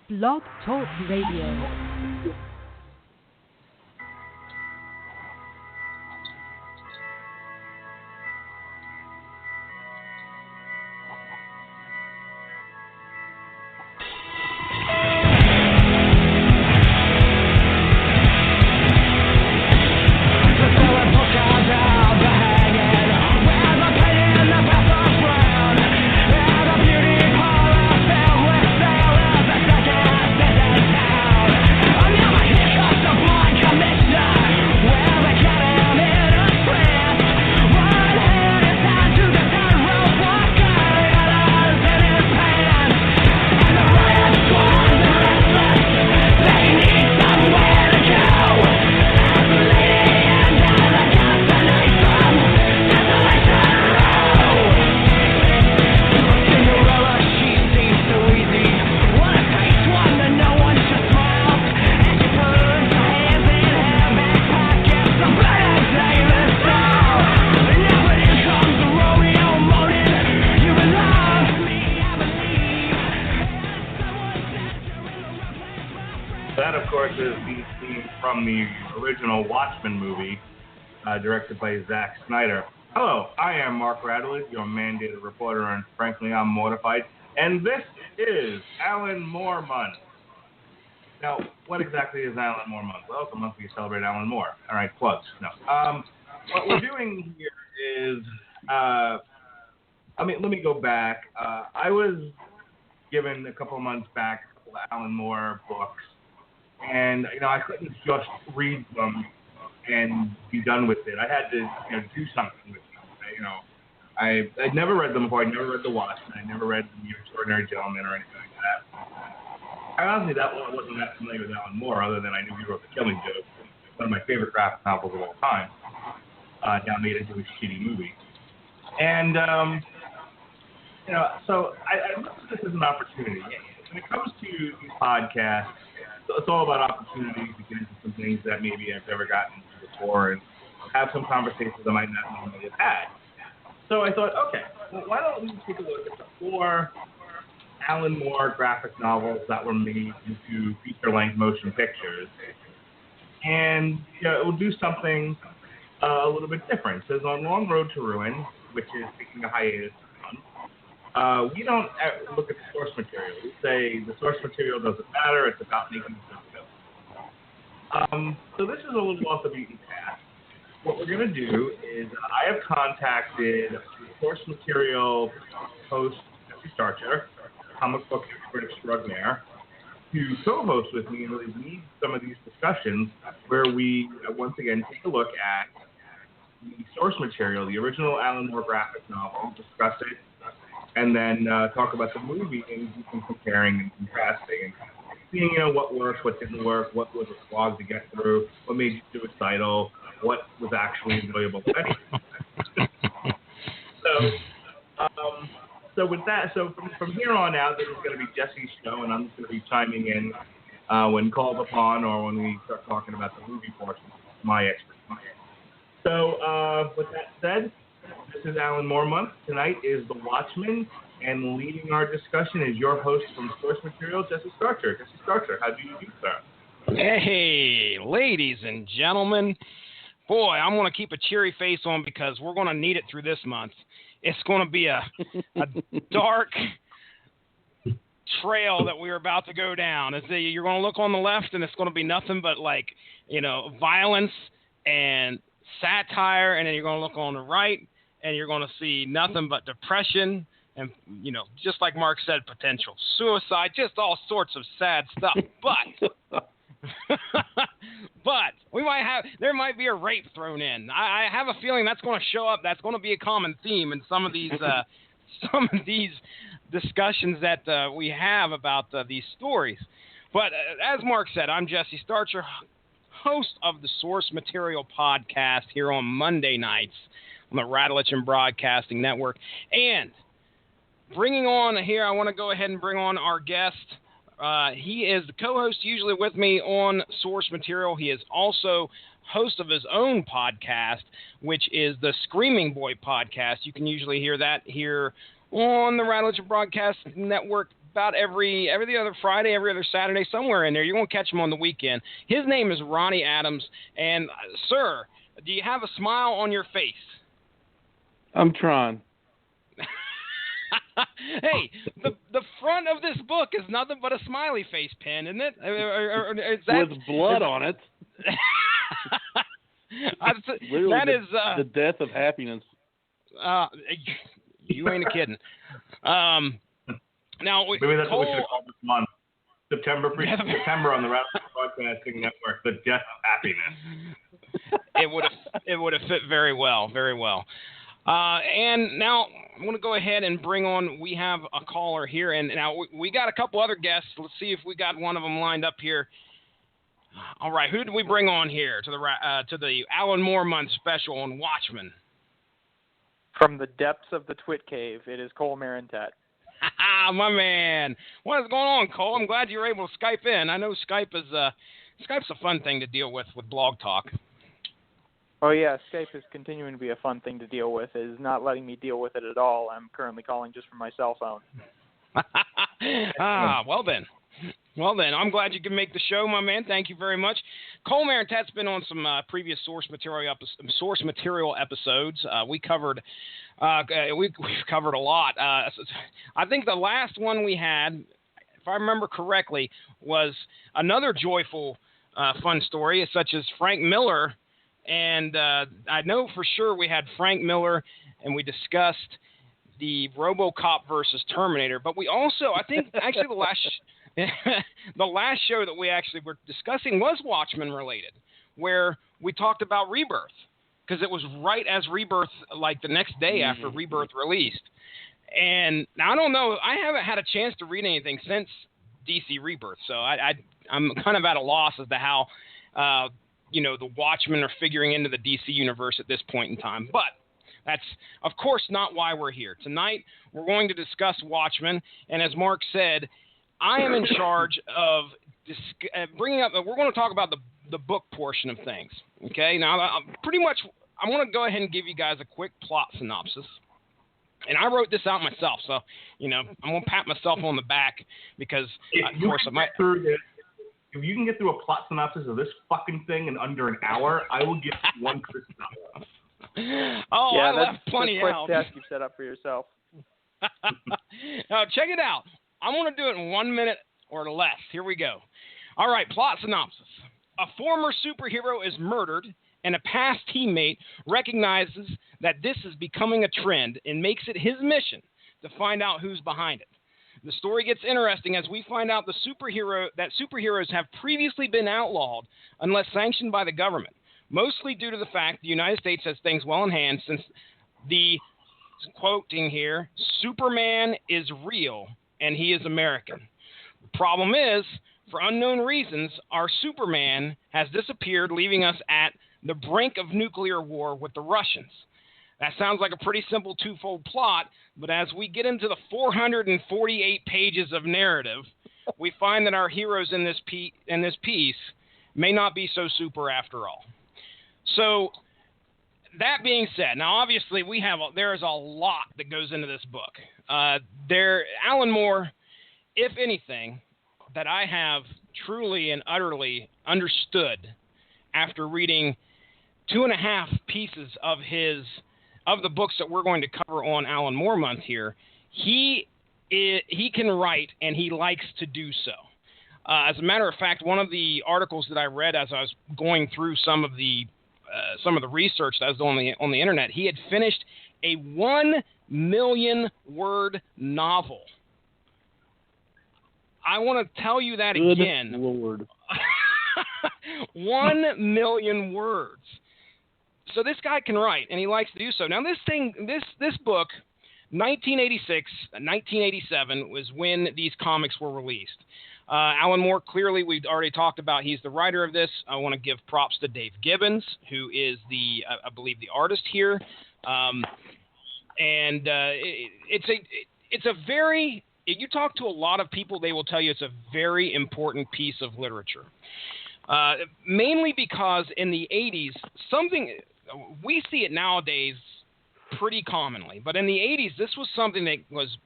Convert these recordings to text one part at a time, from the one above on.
Blog Talk Radio. Watchmen movie, directed by Zack Snyder. Hello, I am Mark Radulich, your mandated reporter, and frankly, I'm mortified. And this is Alan Moore Month. Now, what exactly is Alan Moore Month? Well, it's a month we celebrate Alan Moore. All right, plugs. No. What we're doing here is, let me go back. I was given a couple of months back a couple of Alan Moore books, and I couldn't just read them and be done with it. I had to do something with them. I'd never read them before. I'd never read The Watchmen. I never read The Extraordinary Gentleman or anything like that. Honestly, I wasn't that familiar with Alan Moore, other than I knew he wrote The Killing Joke, one of my favorite graphic novels of all time, now made into a shitty movie. And, so I look at this as an opportunity. When it comes to these podcasts, it's all about opportunities to get into some things that maybe I've never gotten into before and have some conversations I might not normally have had. So I thought, okay, well, why don't we take a look at the 4 Alan Moore graphic novels that were made into feature-length motion pictures, and we'll do something a little bit different. It says on Long Road to Ruin, which is taking a hiatus, we don't look at the source material. We say the source material doesn't matter. It's about making the film. So this is a little off the beaten path. What we're going to do is I have contacted the source material host, Starcher, comic book expert extraordinaire, to co-host with me and really lead some of these discussions where we, once again, take a look at the source material, the original Alan Moore graphic novel, discuss it, and then talk about the movie and do some comparing and contrasting and seeing, what worked, what didn't work, what was a slog to get through, what made you suicidal, what was actually enjoyable. So with that, from here on out, this is going to be Jesse's show, and I'm just going to be chiming in when called upon or when we start talking about the movie portion of my expertise. So with that said, this is Alan Moore Month. Tonight is The Watchmen, and leading our discussion is your host from Source Material, Jesse Starcher. Jesse Starcher, how do you do, sir? Hey, ladies and gentlemen. Boy, I'm going to keep a cheery face on because we're going to need it through this month. It's going to be a dark trail that we're about to go down. You're going to look on the left, and it's going to be nothing but, violence and satire, and then you're going to look on the right, and you're going to see nothing but depression and, just like Mark said, potential suicide, just all sorts of sad stuff. But there might be a rape thrown in. I have a feeling that's going to show up. That's going to be a common theme in some of these discussions that we have about these stories. But as Mark said, I'm Jesse Starcher, host of the Source Material podcast here on Monday nights on the Radulich and Broadcasting Network. And bringing on here, I want to go ahead and bring on our guest. He is the co-host usually with me on Source Material. He is also host of his own podcast, which is the Screaming Boy podcast. You can usually hear that here on the Radulich Broadcast Network. about every other Friday, every other Saturday, somewhere in there. You're going to catch him on the weekend. His name is Ronnie Adams. And, sir, do you have a smile on your face? I'm trying. Hey, the front of this book is nothing but a smiley face pin, isn't it? Is that, with blood on it. Literally that is the death of happiness. You ain't kidding. Now, maybe that's what we should call this month. September on the Radulich Broadcasting Network, the death of happiness. It would have fit very well, very well. And now I'm going to go ahead and bring on. We have a caller here, and now we got a couple other guests. Let's see if we got one of them lined up here. All right, who did we bring on here to the Alan Moore month special on Watchmen? From the depths of the Twit Cave, it is Cole Marentette. My man. What is going on, Cole? I'm glad you were able to Skype in. I know Skype's a fun thing to deal with Blog Talk. Oh, yeah, Skype is continuing to be a fun thing to deal with. It is not letting me deal with it at all. I'm currently calling just from my cell phone. Well then. I'm glad you can make the show, my man. Thank you very much. Cole Marentette's been on some previous source material episodes. We've covered a lot. I think the last one we had, if I remember correctly, was another joyful, fun story, such as Frank Miller. And I know for sure we had Frank Miller, and we discussed the RoboCop versus Terminator. But we also, I think, actually the last show that we actually were discussing was Watchmen related, where we talked about Rebirth, because it was right as Rebirth, like the next day after Rebirth released. And now I don't know, I haven't had a chance to read anything since DC Rebirth, so I'm kind of at a loss as to how the Watchmen are figuring into the DC universe at this point in time. But that's, of course, not why we're here. Tonight, we're going to discuss Watchmen, and as Mark said, I am in charge of bringing up. We're going to talk about the book portion of things. Okay, now I'm going to go ahead and give you guys a quick plot synopsis. And I wrote this out myself, so I'm going to pat myself on the back because, of course, if you can get through a plot synopsis of this fucking thing in under an hour, I will give you one Christmas. Oh, yeah, I left plenty out. That's a quick task you've set up for yourself. Now, check it out. I'm going to do it in 1 minute or less. Here we go. All right, plot synopsis. A former superhero is murdered, and a past teammate recognizes that this is becoming a trend and makes it his mission to find out who's behind it. The story gets interesting as we find out that superheroes have previously been outlawed unless sanctioned by the government, mostly due to the fact the United States has things well in hand since the, quoting here, Superman is real and he is American. The problem is, for unknown reasons, our Superman has disappeared, leaving us at the brink of nuclear war with the Russians. That sounds like a pretty simple twofold plot, but as we get into the 448 pages of narrative, we find that our heroes in this piece may not be so super after all. So, that being said, now obviously there is a lot that goes into this book. Alan Moore, if anything, that I have truly and utterly understood after reading 2.5 pieces of the books that we're going to cover on Alan Moore Month here, he can write and he likes to do so. As a matter of fact, one of the articles that I read as I was going through some of the research that was on the internet, he had finished a 1 million word novel. I want to tell you that Good again. Lord. 1 million words. So this guy can write, and he likes to do so. Now this book, 1986, 1987 was when these comics were released. Alan Moore, clearly, we've already talked about, he's the writer of this. I want to give props to Dave Gibbons, who is I believe the artist here. It's a very, if you talk to a lot of people, they will tell you it's a very important piece of literature. Mainly because in the 80s, we see it nowadays pretty commonly, but in the 80s, this was something that was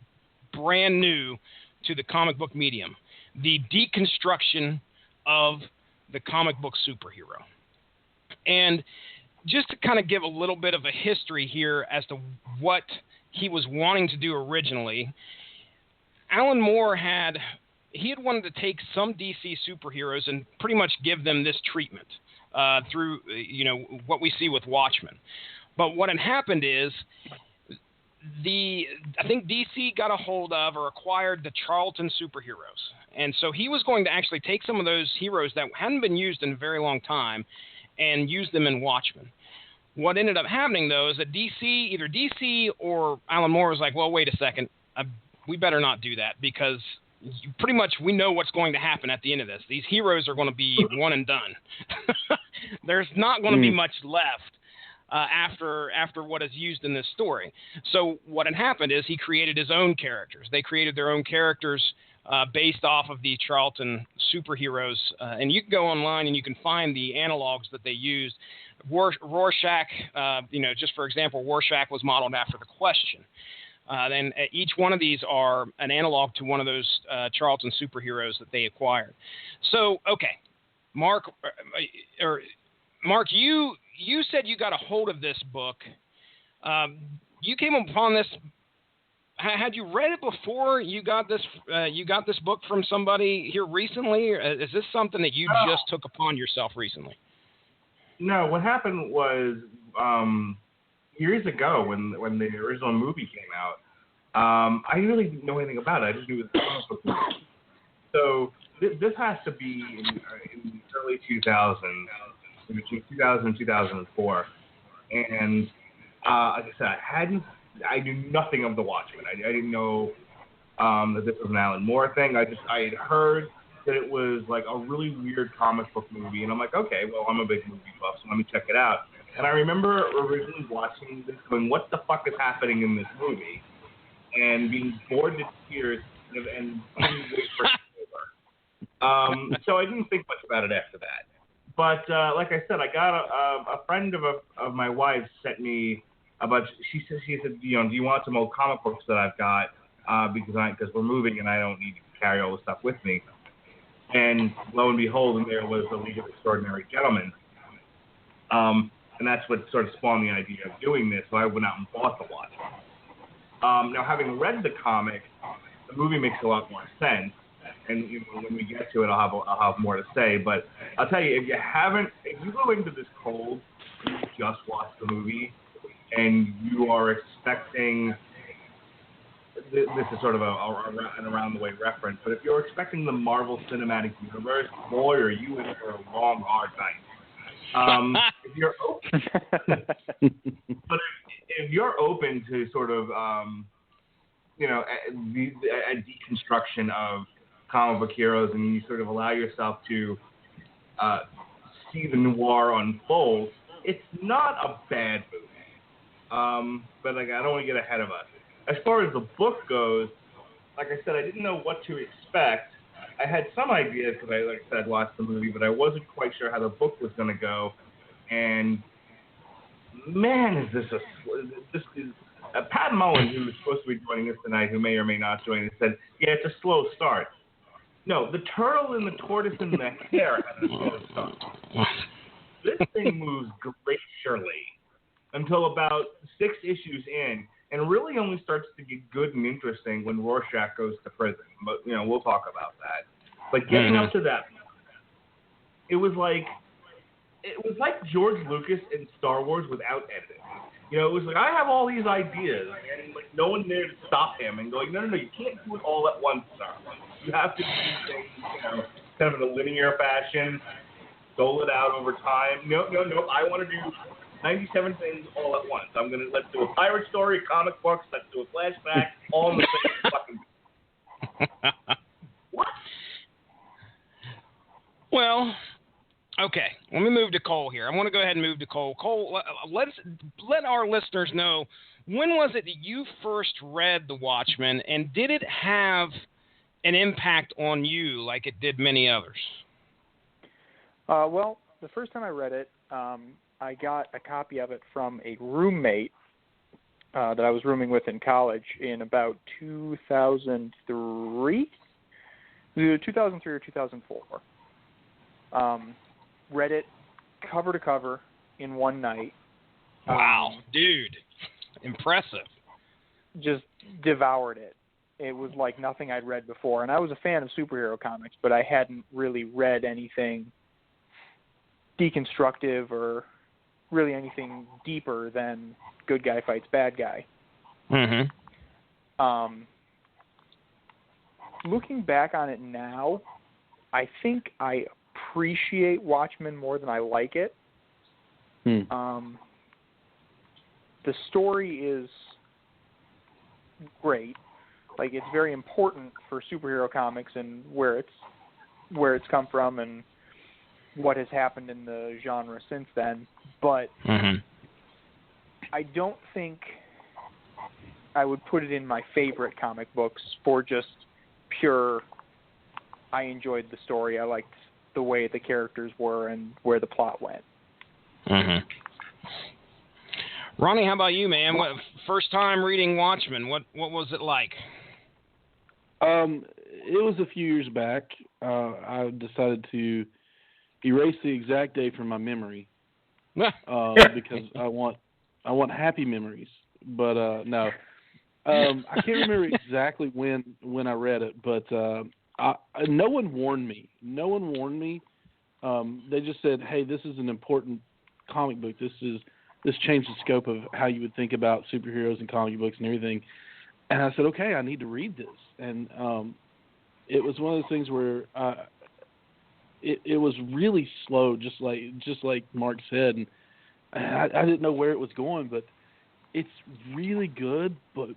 brand new to the comic book medium, the deconstruction of the comic book superhero. And just to kind of give a little bit of a history here as to what he was wanting to do originally, Alan Moore had wanted to take some DC superheroes and pretty much give them this treatment through, what we see with Watchmen. But what had happened is I think DC got a hold of or acquired the Charlton superheroes. And so he was going to actually take some of those heroes that hadn't been used in a very long time and use them in Watchmen. What ended up happening, though, is that either DC or Alan Moore was like, well, wait a second, we better not do that because pretty much we know what's going to happen at the end of this. These heroes are going to be one and done. There's not going to be much left after what is used in this story. So what had happened is he created his own characters. They created their own characters based off of the Charlton superheroes. And you can go online and you can find the analogs that they used. Rorschach, just for example, Rorschach was modeled after the Question. Then each one of these are an analog to one of those Charlton superheroes that they acquired. So, okay, Mark, you said you got a hold of this book. You came upon this. Had you read it before you got this? You got this book from somebody here recently? Or is this something that you just took upon yourself recently? No, what happened was years ago when the original movie came out, I really didn't know anything about it. I just knew it was a comic book movie. So this has to be in the early 2000s, between 2000 and 2004. And like I said, I knew nothing of the Watchmen. I didn't know that this was an Alan Moore thing. I had heard that it was like a really weird comic book movie, and I'm like, okay, well, I'm a big movie buff, so let me check it out. And I remember originally watching this, going, what the fuck is happening in this movie? And being bored to tears and didn't wait for it to over. So I didn't think much about it after that. But like I said, I got a friend of my wife sent me a bunch. She said, do you want some old comic books that I've got because we're moving and I don't need to carry all the stuff with me. And lo and behold, and there was the League of Extraordinary Gentlemen. And that's what sort of spawned the idea of doing this. So I went out and bought the Watchmen. Now, having read the comic, the movie makes a lot more sense. And when we get to it, I'll have more to say. But I'll tell you, if you go into this cold, and you just watch the movie, and you are expecting, this is sort of an around-the-way reference, but if you're expecting the Marvel Cinematic Universe, boy, are you in for a long, hard night. If you're open, but if you're open to sort of, a deconstruction of comic book heroes, and you sort of allow yourself to see the noir unfold, it's not a bad movie. But I don't want to get ahead of us. As far as the book goes, like I said, I didn't know what to expect. I had some ideas because I'd watched the movie, but I wasn't quite sure how the book was going to go. And man, is this Pat Mullin, who was supposed to be joining us tonight, who may or may not join us, said, yeah, it's a slow start. No, the turtle and the tortoise and the hare had a slow start. This thing moves glacially until about 6 issues in, and really only starts to get good and interesting when Rorschach goes to prison. But, we'll talk about that. But getting up to that, it was like George Lucas in Star Wars without editing. It was like, I have all these ideas, and like no one there to stop him and going, no, you can't do it all at once, sir. You have to do things, kind of in a linear fashion, dole it out over time. No, I want to do 97 things all at once. Let's do a pirate story, comic books, let's do a flashback, all in the same fucking what? Well, okay. Let me move to Cole here. I want to go ahead and move to Cole. Cole, let our listeners know, when was it that you first read The Watchmen, and did it have an impact on you like it did many others? Well, the first time I read it, I got a copy of it from a roommate that I was rooming with in college in about 2003. Either 2003 or 2004. Read it cover to cover in one night. Wow, dude. Impressive. Just devoured it. It was like nothing I'd read before. And I was a fan of superhero comics, but I hadn't really read anything deconstructive or really anything deeper than good guy fights bad guy. Mm-hmm. Looking back on it now, I think I appreciate Watchmen more than I like it. The story is great. Like, it's very important for superhero comics and where it's come from and what has happened in the genre since then. But I don't think I would put it in my favorite comic books for just pure, I enjoyed the story. I liked the way the characters were and where the plot went. Mm-hmm. Ronnie, how about you, man? First time reading Watchmen, what was it like? It was a few years back. I decided to erase the exact day from my memory because I want happy memories. But no, I can't remember exactly when I read it. But no one warned me. They just said, "Hey, this is an important comic book. This changed the scope of how you would think about superheroes and comic books and everything." And I said, "Okay, I need to read this." And it was one of those things where it was really slow, just like Mark said, and I didn't know where it was going, but it's really good. But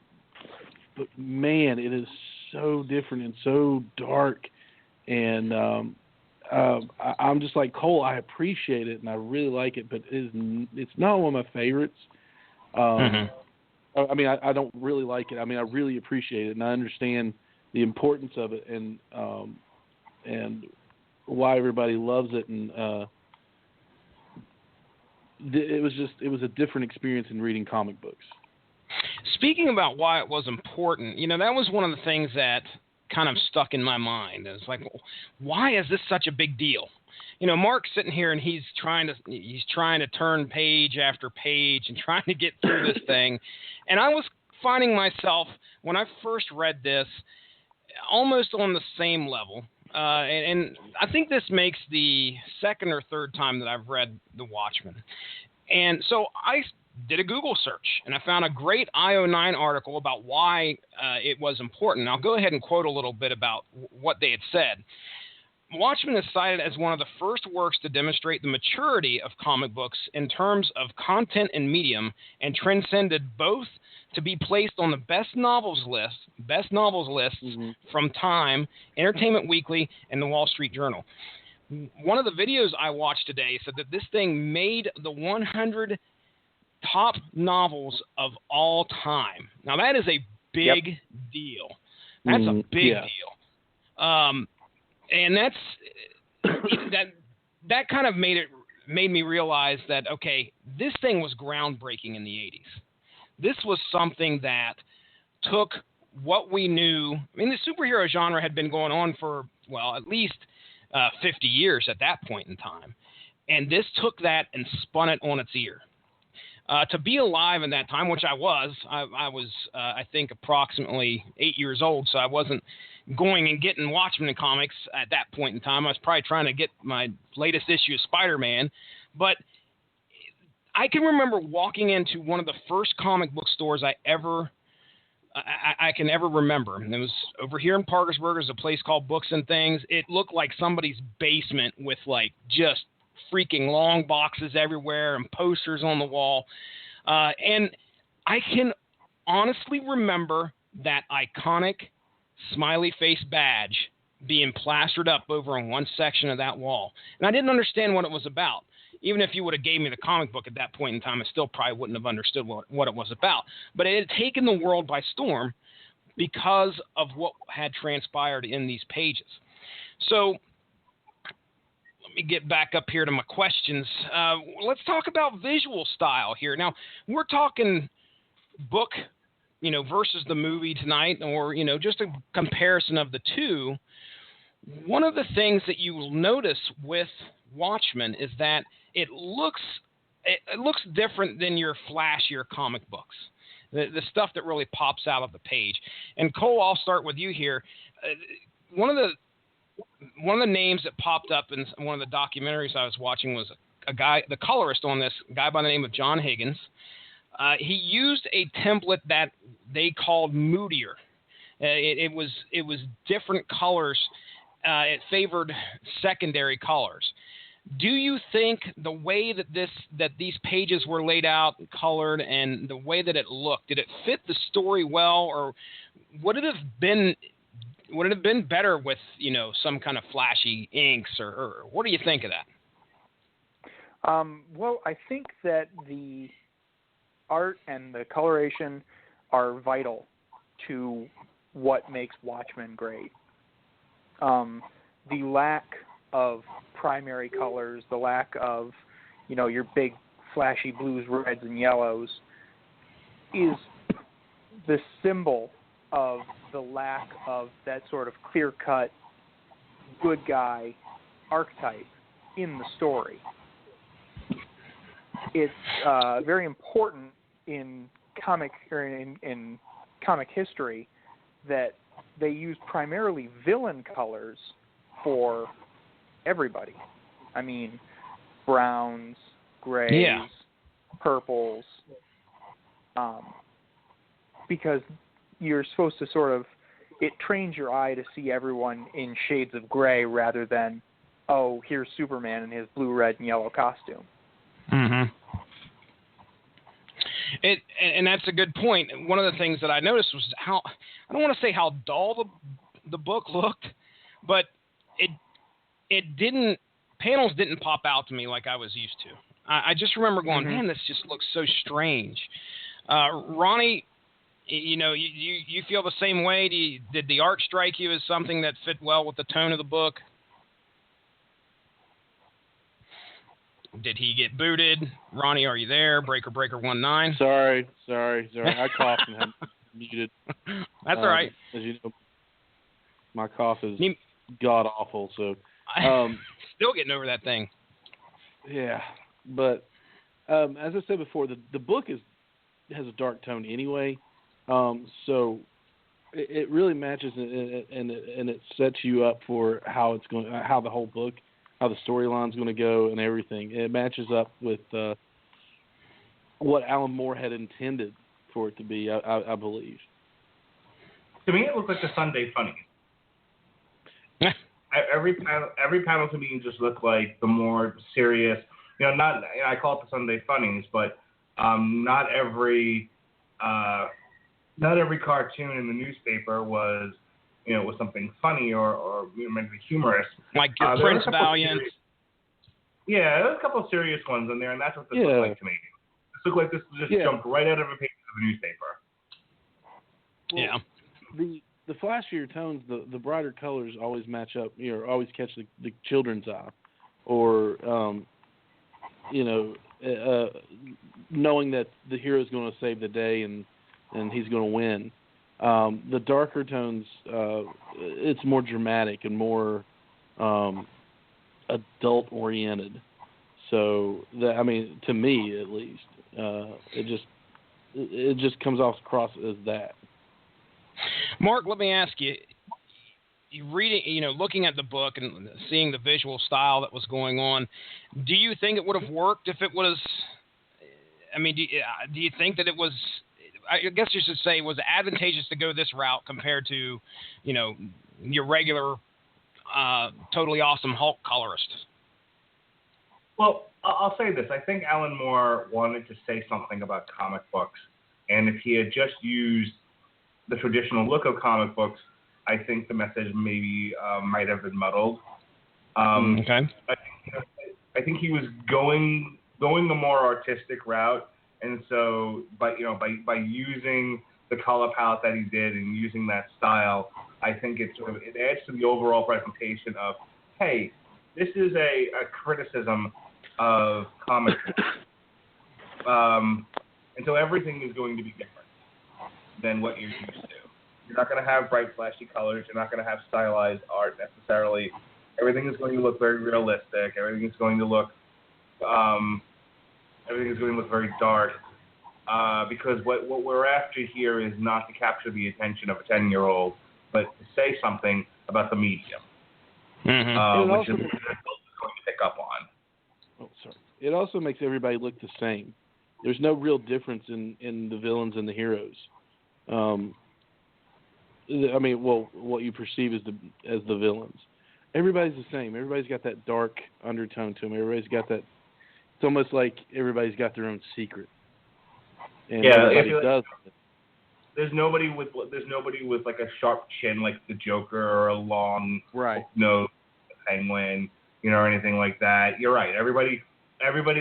man, it is so different and so dark, and I'm just like Cole. I appreciate it and I really like it, but it's not one of my favorites. I mean, I don't really like it. I mean, I really appreciate it, and I understand the importance of it, and why everybody loves it. And it was a different experience in reading comic books. Speaking about why it was important, that was one of the things that kind of stuck in my mind. It's like, why is this such a big deal? Mark's sitting here and he's trying to turn page after page and trying to get through this thing. And I was finding myself, when I first read this, almost on the same level. And I think this makes the second or third time that I've read The Watchmen. And so I did a Google search, and I found a great IO9 article about why it was important. I'll go ahead and quote a little bit about what they had said. Watchmen is cited as one of the first works to demonstrate the maturity of comic books in terms of content and medium, and transcended both to be placed on the best novels lists from Time, Entertainment Weekly, and the Wall Street Journal. One of the videos I watched today said that this thing made the 100 top novels of all time. Now that is a big deal. That's a big deal. And that kind of made me realize that, okay, this thing was groundbreaking in the 80s. This was something that took what we knew. I mean, the superhero genre had been going on for, well, at least 50 years at that point in time. And this took that and spun it on its ear. To be alive in that time, which I was, I think, approximately 8 years old, so I wasn't going and getting Watchmen comics at that point in time. I was probably trying to get my latest issue of Spider-Man. But I can remember walking into one of the first comic book stores I can ever remember. And it was over here in Parkersburg. There's a place called Books and Things. It looked like somebody's basement with, like, just freaking long boxes everywhere and posters on the wall. And I can honestly remember that iconic smiley face badge being plastered up over on one section of that wall. And I didn't understand what it was about. Even if you would have gave me the comic book at that point in time, I still probably wouldn't have understood what it was about. But it had taken the world by storm because of what had transpired in these pages. So let me get back up here to my questions. Let's talk about visual style here. Now, we're talking book, versus the movie tonight, or, just a comparison of the two, one of the things that you will notice with Watchmen is that it looks different than your flashier comic books. The stuff that really pops out of the page. And Cole, I'll start with you here. One of the names that popped up in one of the documentaries I was watching was a guy, the colorist on this, a guy by the name of John Higgins. He used a template that they called moodier. It was different colors. It favored secondary colors. Do you think the way that these pages were laid out, and colored, and the way that it looked, did it fit the story well, or would it have been better with some kind of flashy inks, or what do you think of that? Well, I think that the art and the coloration are vital to what makes Watchmen great. The lack of primary colors, the lack of, your big flashy blues, reds, and yellows is the symbol of the lack of that sort of clear-cut good guy archetype in the story. It's very important in comic history that they use primarily villain colors for everybody. I mean, browns, grays, purples, because you're supposed to it trains your eye to see everyone in shades of gray rather than, oh, here's Superman in his blue, red, and yellow costume. Mm-hmm. And that's a good point. One of the things that I noticed was how, I don't want to say how dull the book looked, but panels didn't pop out to me like I was used to. I just remember going, man, this just looks so strange. Ronnie, you feel the same way? Did the art strike you as something that fit well with the tone of the book? Did he get booted? Ronnie, are you there? Breaker 19. Sorry. I coughed and had muted. That's all right. As you know, my cough is god awful. So still getting over that thing. Yeah, but as I said before, the book has a dark tone anyway, so it really matches and it sets you up for how the whole book, how the storyline's going to go and everything. It matches up with what Alan Moore had intended for it to be, I believe. To me, it looked like a Sunday funny. Every panel to me just looked like the more serious. I call it the Sunday funnies, but not every cartoon in the newspaper was something funny or meant to be humorous. Like your Prince Valiant. There was a couple of serious ones in there, and that's what this looked like to me. This looked like this just jumped right out of a page of a newspaper. Well, the flashier tones, the brighter colors always match up, always catch the children's eye, or knowing that the hero's going to save the day and he's going to win. The darker tones, it's more dramatic and more adult oriented. So to me at least, it just comes across as that. Mark, let me ask you. You reading, looking at the book and seeing the visual style that was going on, do you think it would have worked if it was? I mean, do you think that it was? I guess you should say, was it advantageous to go this route compared to, your regular, totally awesome Hulk colorist? Well, I'll say this. I think Alan Moore wanted to say something about comic books, and if he had just used the traditional look of comic books, I think the message maybe might have been muddled. Okay. I think he was going the more artistic route, and so by using the color palette that he did and using that style, I think it adds to the overall presentation of, hey, this is a criticism of comic books, and so everything is going to be different. than what you're used to. You're not going to have bright, flashy colors. You're not going to have stylized art necessarily. Everything is going to look very realistic. Everything is going to look very dark. Because what we're after here is not to capture the attention of a 10-year-old, but to say something about the medium, which is what the adult is going to pick up on. Oh, sorry. It also makes everybody look the same. There's no real difference in the villains and the heroes. What you perceive as the villains. Everybody's the same. Everybody's got that dark undertone to them. Everybody's got that. It's almost like everybody's got their own secret. And everybody does. There's nobody with like a sharp chin like the Joker or a long nose Penguin, or anything like that. You're right. Everybody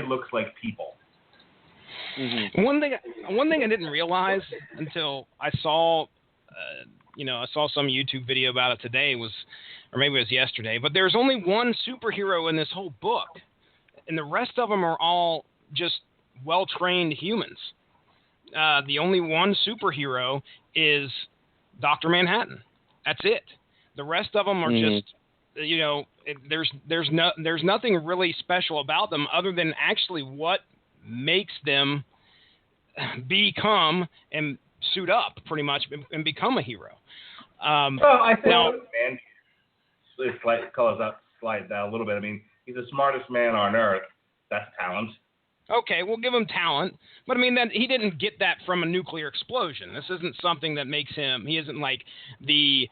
looks like people. Mm-hmm. One thing I didn't realize until I saw, I saw some YouTube video about it today or maybe it was yesterday. But there's only one superhero in this whole book, and the rest of them are all just well-trained humans. The only one superhero is Dr. Manhattan. That's it. The rest of them are just, there's nothing really special about them other than actually what makes them become and suit up pretty much and become a hero. I think slide down a little bit. I mean, he's the smartest man on earth. That's talent. Okay, we'll give him talent, but I mean that he didn't get that from a nuclear explosion. This isn't something that makes him. He isn't like the.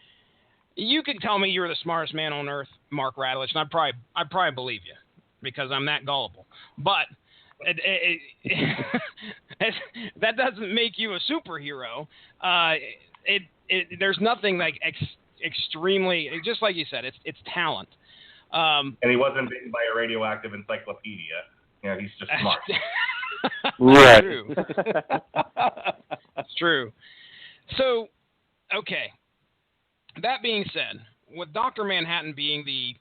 You could tell me you're the smartest man on earth, Mark Radulich, and I'd probably believe you because I'm that gullible. But that doesn't make you a superhero. There's nothing like extremely, just like you said, it's talent. And he wasn't bitten by a radioactive encyclopedia. He's just smart. Right. True. It's true. So, okay. That being said, with Dr. Manhattan being the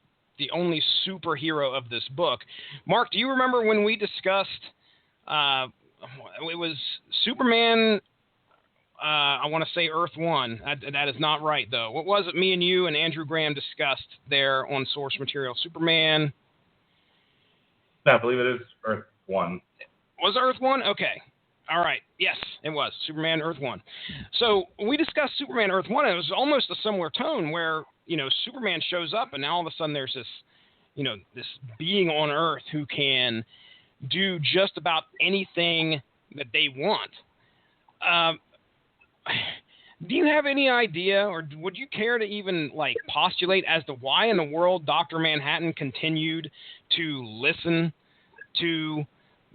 only superhero of this book, Mark, do you remember when we discussed it was Superman, I want to say Earth 1. That is not right, though. What was it me and you and Andrew Graham discussed there on source material? Superman... No, I believe it is Earth 1. Was it Earth 1? Okay. All right. Yes, it was. Superman Earth 1. So we discussed Superman Earth 1, and it was almost a similar tone where, Superman shows up, and now all of a sudden there's this, this being on Earth who can do just about anything that they want. Do you have any idea, or would you care to even, postulate as to why in the world Dr. Manhattan continued to listen to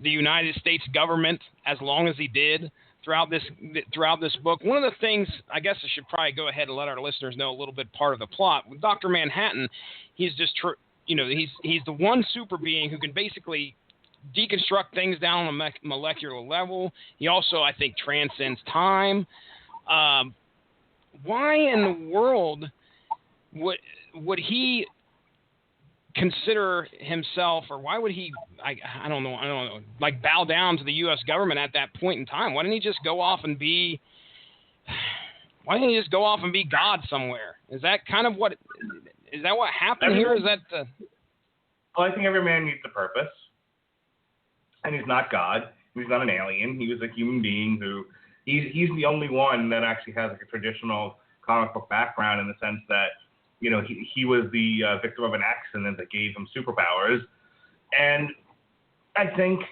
the United States government as long as he did throughout this book? One of the things, I guess I should probably go ahead and let our listeners know a little bit part of the plot. With Dr. Manhattan, he's just, he's the one super being who can basically deconstruct things down on a molecular level. He also, I think, transcends time. Why in the world would he consider himself, or why would he? I don't know. Bow down to the U.S. government at that point in time. Why didn't he just go off and be? Why didn't he just go off and be God somewhere? Is that kind of what? Is that what happened here? Is that? Well, I think every man needs a purpose, and he's not God. He's not an alien. He was a human being who. He's the only one that actually has a traditional comic book background in the sense that, he was the victim of an accident that gave him superpowers. And I think,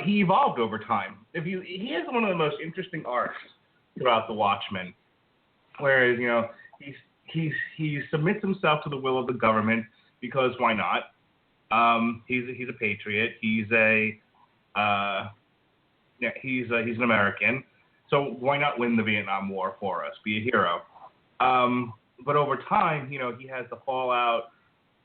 he evolved over time. He has one of the most interesting arcs throughout the Watchmen, whereas, he submits himself to the will of the government because why not? He's a patriot. He's an American, so why not win the Vietnam War for us? Be a hero. But over time, he has the fallout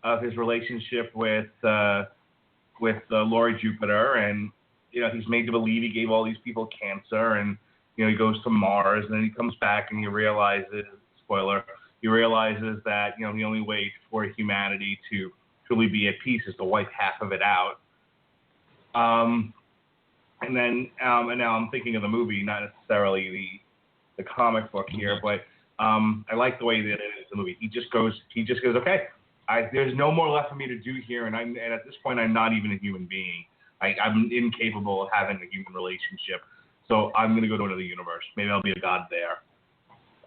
of his relationship with Laurie Jupiter, and he's made to believe he gave all these people cancer, and he goes to Mars, and then he comes back and he realizes, spoiler, that the only way for humanity to truly be at peace is to wipe half of it out. And now I'm thinking of the movie, not necessarily the comic book here, but I like the way that it is in the movie. He just goes, okay, there's no more left for me to do here, and at this point, I'm not even a human being. I'm incapable of having a human relationship, so I'm going to go to another universe. Maybe I'll be a god there.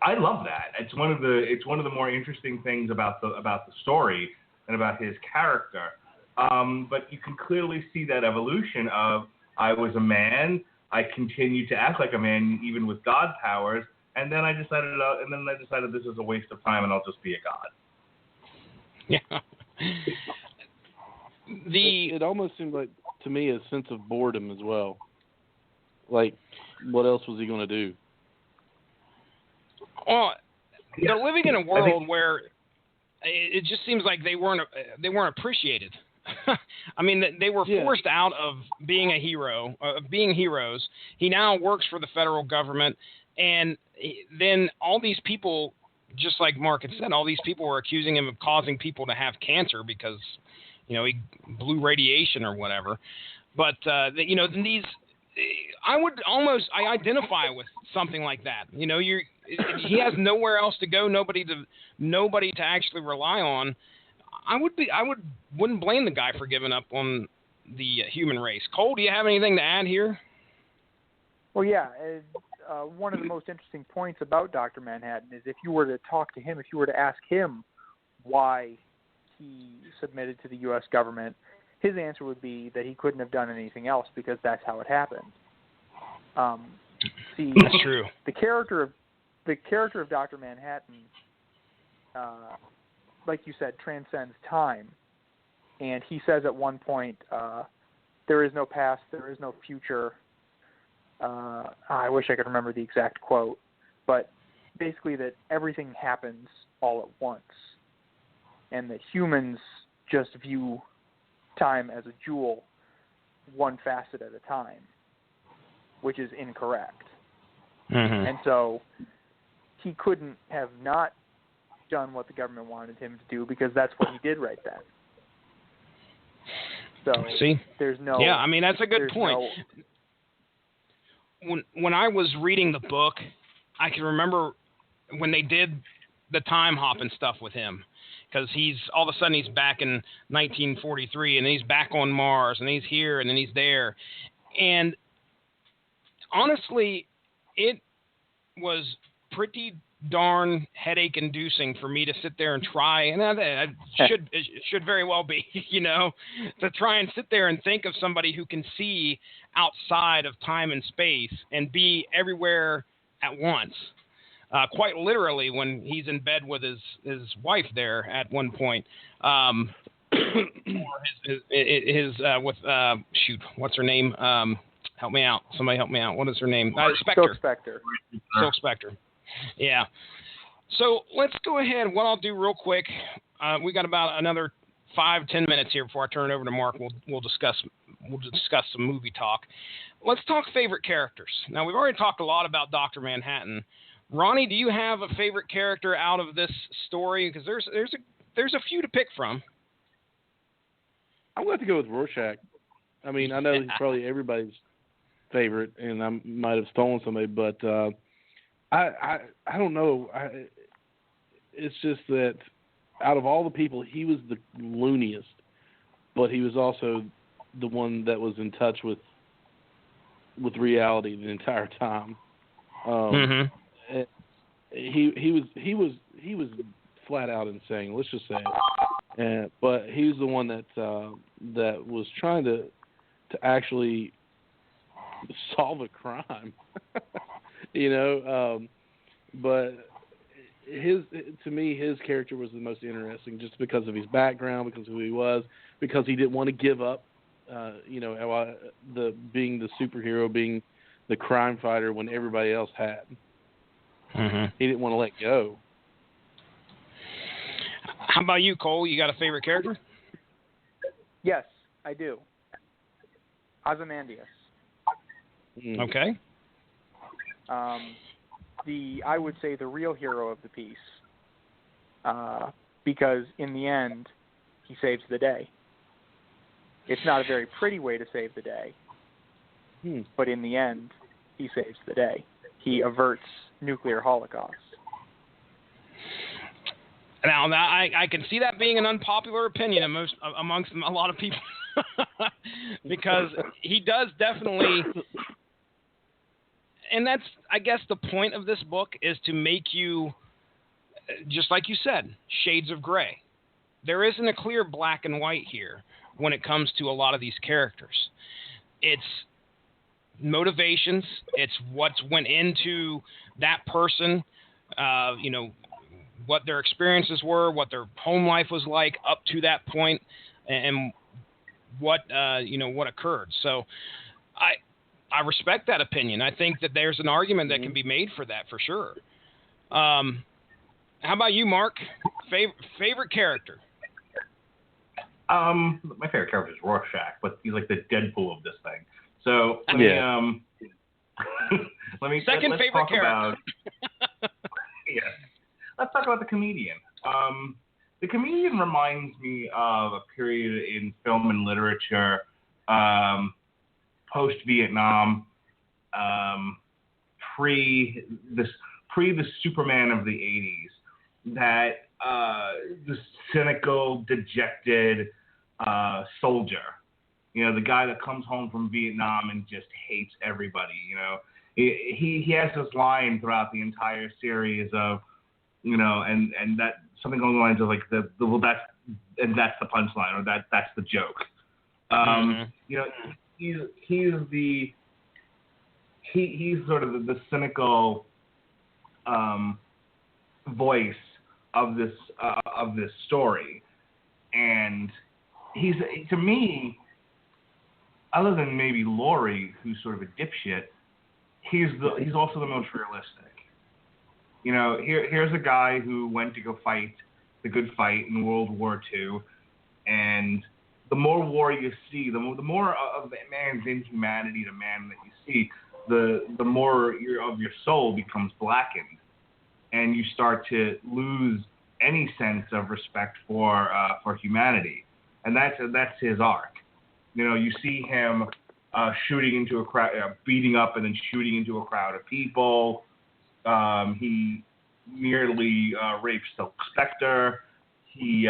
I love that. It's one of the more interesting things about the story and about his character. But you can clearly see that evolution of I was a man, I continued to act like a man even with God powers, and then I decided this is a waste of time and I'll just be a god. Yeah. It almost seemed like to me a sense of boredom as well. Like, what else was he going to do? Well, they're living in a world where it just seems like they weren't appreciated. I mean, they were forced out of being a hero, being heroes. He now works for the federal government, and then all these people, just like Mark had said, all these people were accusing him of causing people to have cancer because, he blew radiation or whatever. But these, I identify with something like that. He has nowhere else to go, nobody to actually rely on. I wouldn't blame the guy for giving up on the human race. Cole, do you have anything to add here? Well, yeah. One of the most interesting points about Dr. Manhattan is if you were to talk to him, if you were to ask him why he submitted to the U.S. government, his answer would be that he couldn't have done anything else because that's how it happened. That's true. The character of Dr. Manhattan, like you said, transcends time. And he says at one point, there is no past, there is no future. I wish I could remember the exact quote, but basically that everything happens all at once, and that humans just view time as a jewel, one facet at a time, which is incorrect. Mm-hmm. And so he couldn't have not done what the government wanted him to do because that's what he did right then. So there's no... Yeah, I mean, that's a good point. When I was reading the book, I can remember when they did the time hopping stuff with him, because he's all of a sudden he's back in 1943 and he's back on Mars and he's here and then he's there. And honestly, it was pretty darn headache-inducing for me to sit there and try, and it should very well be, to try and sit there and think of somebody who can see outside of time and space and be everywhere at once. Quite literally, when he's in bed with his wife there at one point, what's her name? Help me out. Somebody help me out. What is her name? Spectre. Silk Spectre. Yeah. So let's go ahead. What I'll do real quick, we got about another 5-10 minutes here before I turn it over to Mark. We'll discuss some movie talk. Let's talk favorite characters. Now, we've already talked a lot about Dr. Manhattan. Ronnie, do you have a favorite character out of this story? Because there's a few to pick from. I'm going to go with Rorschach. I mean, I know he's probably everybody's favorite, and I might have stolen somebody, but I don't know. It's just that out of all the people, he was the looniest, but he was also the one that was in touch with reality the entire time. He was flat out insane. Let's just say it. But he was the one that was trying to actually solve a crime. But to me, his character was the most interesting, just because of his background, because of who he was, because he didn't want to give up. Being the superhero, being the crime fighter when everybody else had. Mm-hmm. He didn't want to let go. How about you, Cole? You got a favorite character? Yes, I do. Ozymandias. Okay. I would say the real hero of the piece, because in the end, he saves the day. It's not a very pretty way to save the day, but in the end, he saves the day. he averts nuclear holocaust. Now I can see that being an unpopular opinion amongst a lot of people, because he does definitely, and that's, I guess, the point of this book is to make you, just like you said, shades of gray. There isn't a clear black and white here when it comes to a lot of these characters. It's motivations. It's what's went into that person, what their experiences were, what their home life was like up to that point, and what occurred. So I respect that opinion. I think that there's an argument that can be made for that, for sure. How about you, Mark? Favorite character? My favorite character is Rorschach, but he's like the Deadpool of this thing. So let me let's favorite talk character. About, let's talk about the comedian. The comedian reminds me of a period in film and literature, post-Vietnam, pre the Superman of the 80s, that the cynical, dejected soldier. The guy that comes home from Vietnam and just hates everybody. He has this line throughout the entire series of, and that something along the lines of like that's the punchline, or that's the joke. He's sort of the cynical voice of this story, and he's, to me, other than maybe Laurie, who's sort of a dipshit, he's also the most realistic. Here's a guy who went to go fight the good fight in World War II, and the more war you see, the more of man's inhumanity to man that you see, the more of your soul becomes blackened, and you start to lose any sense of respect for humanity, and that's his arc. You see him shooting into a crowd, beating up and then shooting into a crowd of people. He nearly rapes Silk Spectre. He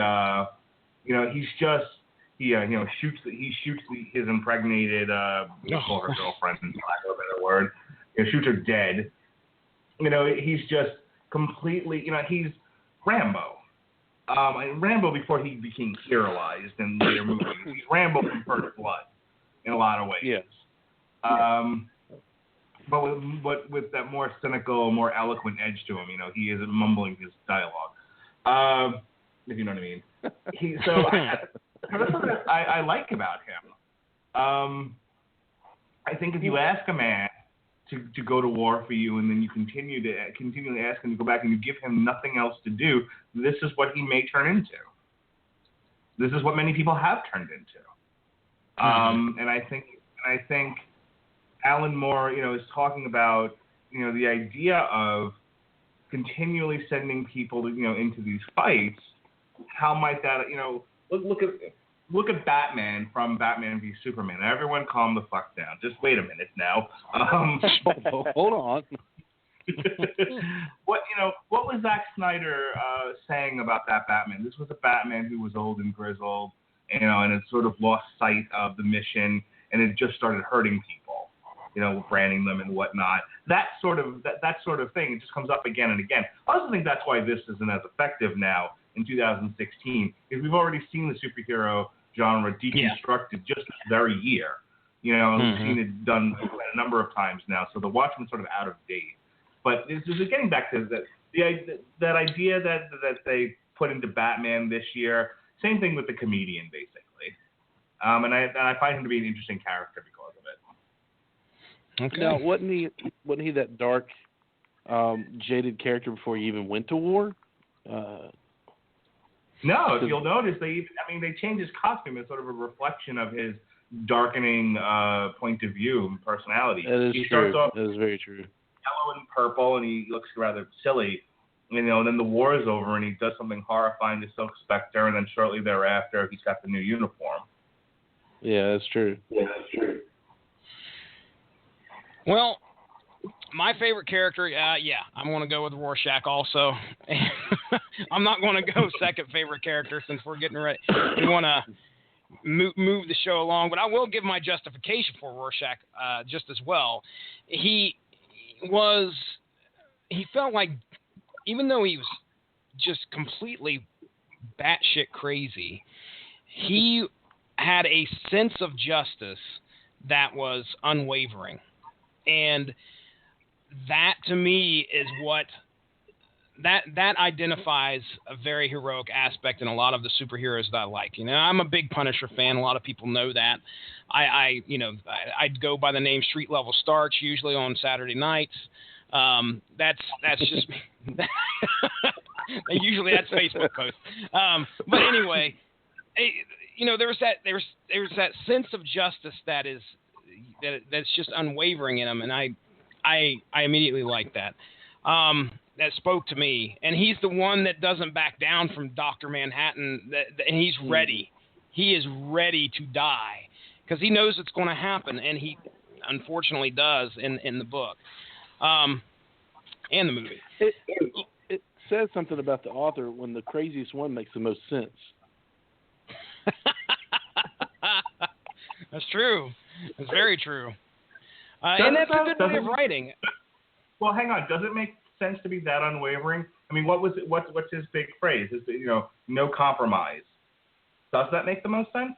shoots his impregnated, call her girlfriend, for lack of a better word. Shoots her dead. He's just completely, he's Rambo. And Rambo before he became serialized in later movies. He's Rambo from First Blood in a lot of ways. Yes. But with that more cynical, more eloquent edge to him, he isn't mumbling his dialogue. If you know what I mean. That's what I like about him. I think if you ask a man to go to war for you, and then you continually ask him to go back, and you give him nothing else to do, this is what he may turn into. This is what many people have turned into. And I think Alan Moore, is talking about, the idea of continually sending people to, into these fights. How might that, look at Batman from Batman v Superman. Everyone calm the fuck down. Just wait a minute now. Hold on. What was Zack Snyder saying about that Batman? This was a Batman who was old and grizzled, and had sort of lost sight of the mission, and it just started hurting people, branding them and whatnot. That sort of thing, it just comes up again and again. I also think that's why this isn't as effective now in 2016, because we've already seen the superhero genre deconstructed just this very year. We've seen it done a number of times now, so the Watchmen's sort of out of date. But this is getting back to that idea that they put into Batman this year. Same thing with the comedian, basically. And I find him to be an interesting character because of it. Okay. Now, wasn't he that dark, jaded character before he even went to war? No, if you'll notice, they changed his costume as sort of a reflection of his darkening point of view and personality. That is true. That is very true. Yellow and purple, and he looks rather silly. And then the war is over, and he does something horrifying to Silk Spectre, and then shortly thereafter, he's got the new uniform. Yeah, that's true. Well, My favorite character, I'm going to go with Rorschach also. I'm not going to go second favorite character since we're getting ready. We want to move the show along, but I will give my justification for Rorschach just as well. He felt like, even though he was just completely batshit crazy, he had a sense of justice that was unwavering. And that, to me, is what that identifies a very heroic aspect in a lot of the superheroes that I like. You know, I'm a big Punisher fan. A lot of people know that. I'd go by the name Street Level Starch usually on Saturday nights. That's just usually that's Facebook post. But anyway, there's that sense of justice that's just unwavering in him, and I immediately like that. That spoke to me, and he's the one that doesn't back down from Dr. Manhattan, and he's ready. He is ready to die because he knows it's going to happen, and he unfortunately does in the book and the movie. It says something about the author when the craziest one makes the most sense. That's true. That's very true. And that's a good way of writing. Well, hang on. Does it make sense to be that unwavering? I mean, what's his big phrase? Is no compromise. Does that make the most sense?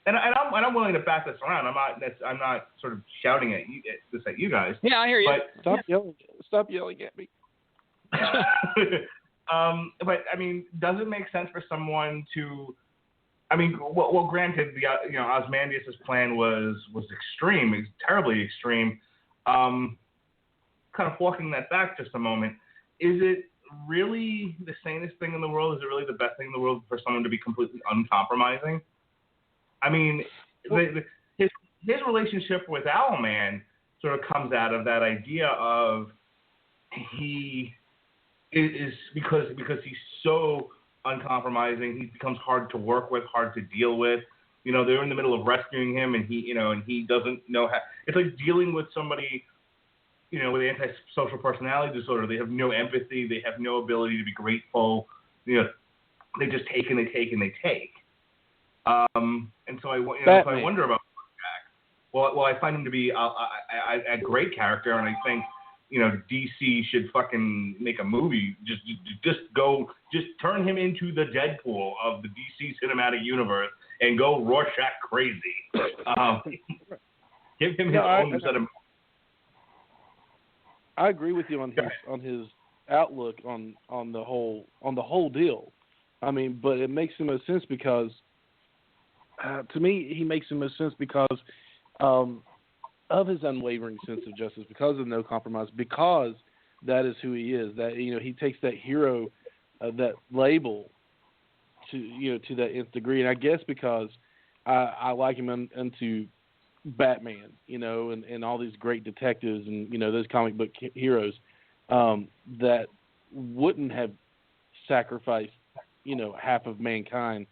And I'm willing to back this around. I'm not sort of shouting at you guys. Yeah, I hear you. But, Stop yelling at me. But I mean, does it make sense for someone to? I mean, well, granted, Ozymandias' plan was extreme, it's terribly extreme. Kind of walking that back just a moment, is it really the sanest thing in the world? Is it really the best thing in the world for someone to be completely uncompromising? I mean, his relationship with Owlman sort of comes out of that idea of he is because he's so uncompromising, he becomes hard to work with, hard to deal with. They're in the middle of rescuing him, and he doesn't know how. It's like dealing with somebody, with antisocial personality disorder. They have no empathy. They have no ability to be grateful. They just take and they take and they take. And so I wonder about Jack. Well, I find him to be a great character, and I think DC should fucking make a movie. Just turn him into the Deadpool of the DC cinematic universe and go Rorschach crazy. Give him his own set of. I agree with you on his outlook on the whole deal. I mean, but it makes the most sense because to me he makes the most sense because of his unwavering sense of justice, because of no compromise, because that is who he is. That he takes that hero, that label, to that nth degree. And I guess because I like him into Batman, and all these great detectives and those comic book heroes that wouldn't have sacrificed half of mankind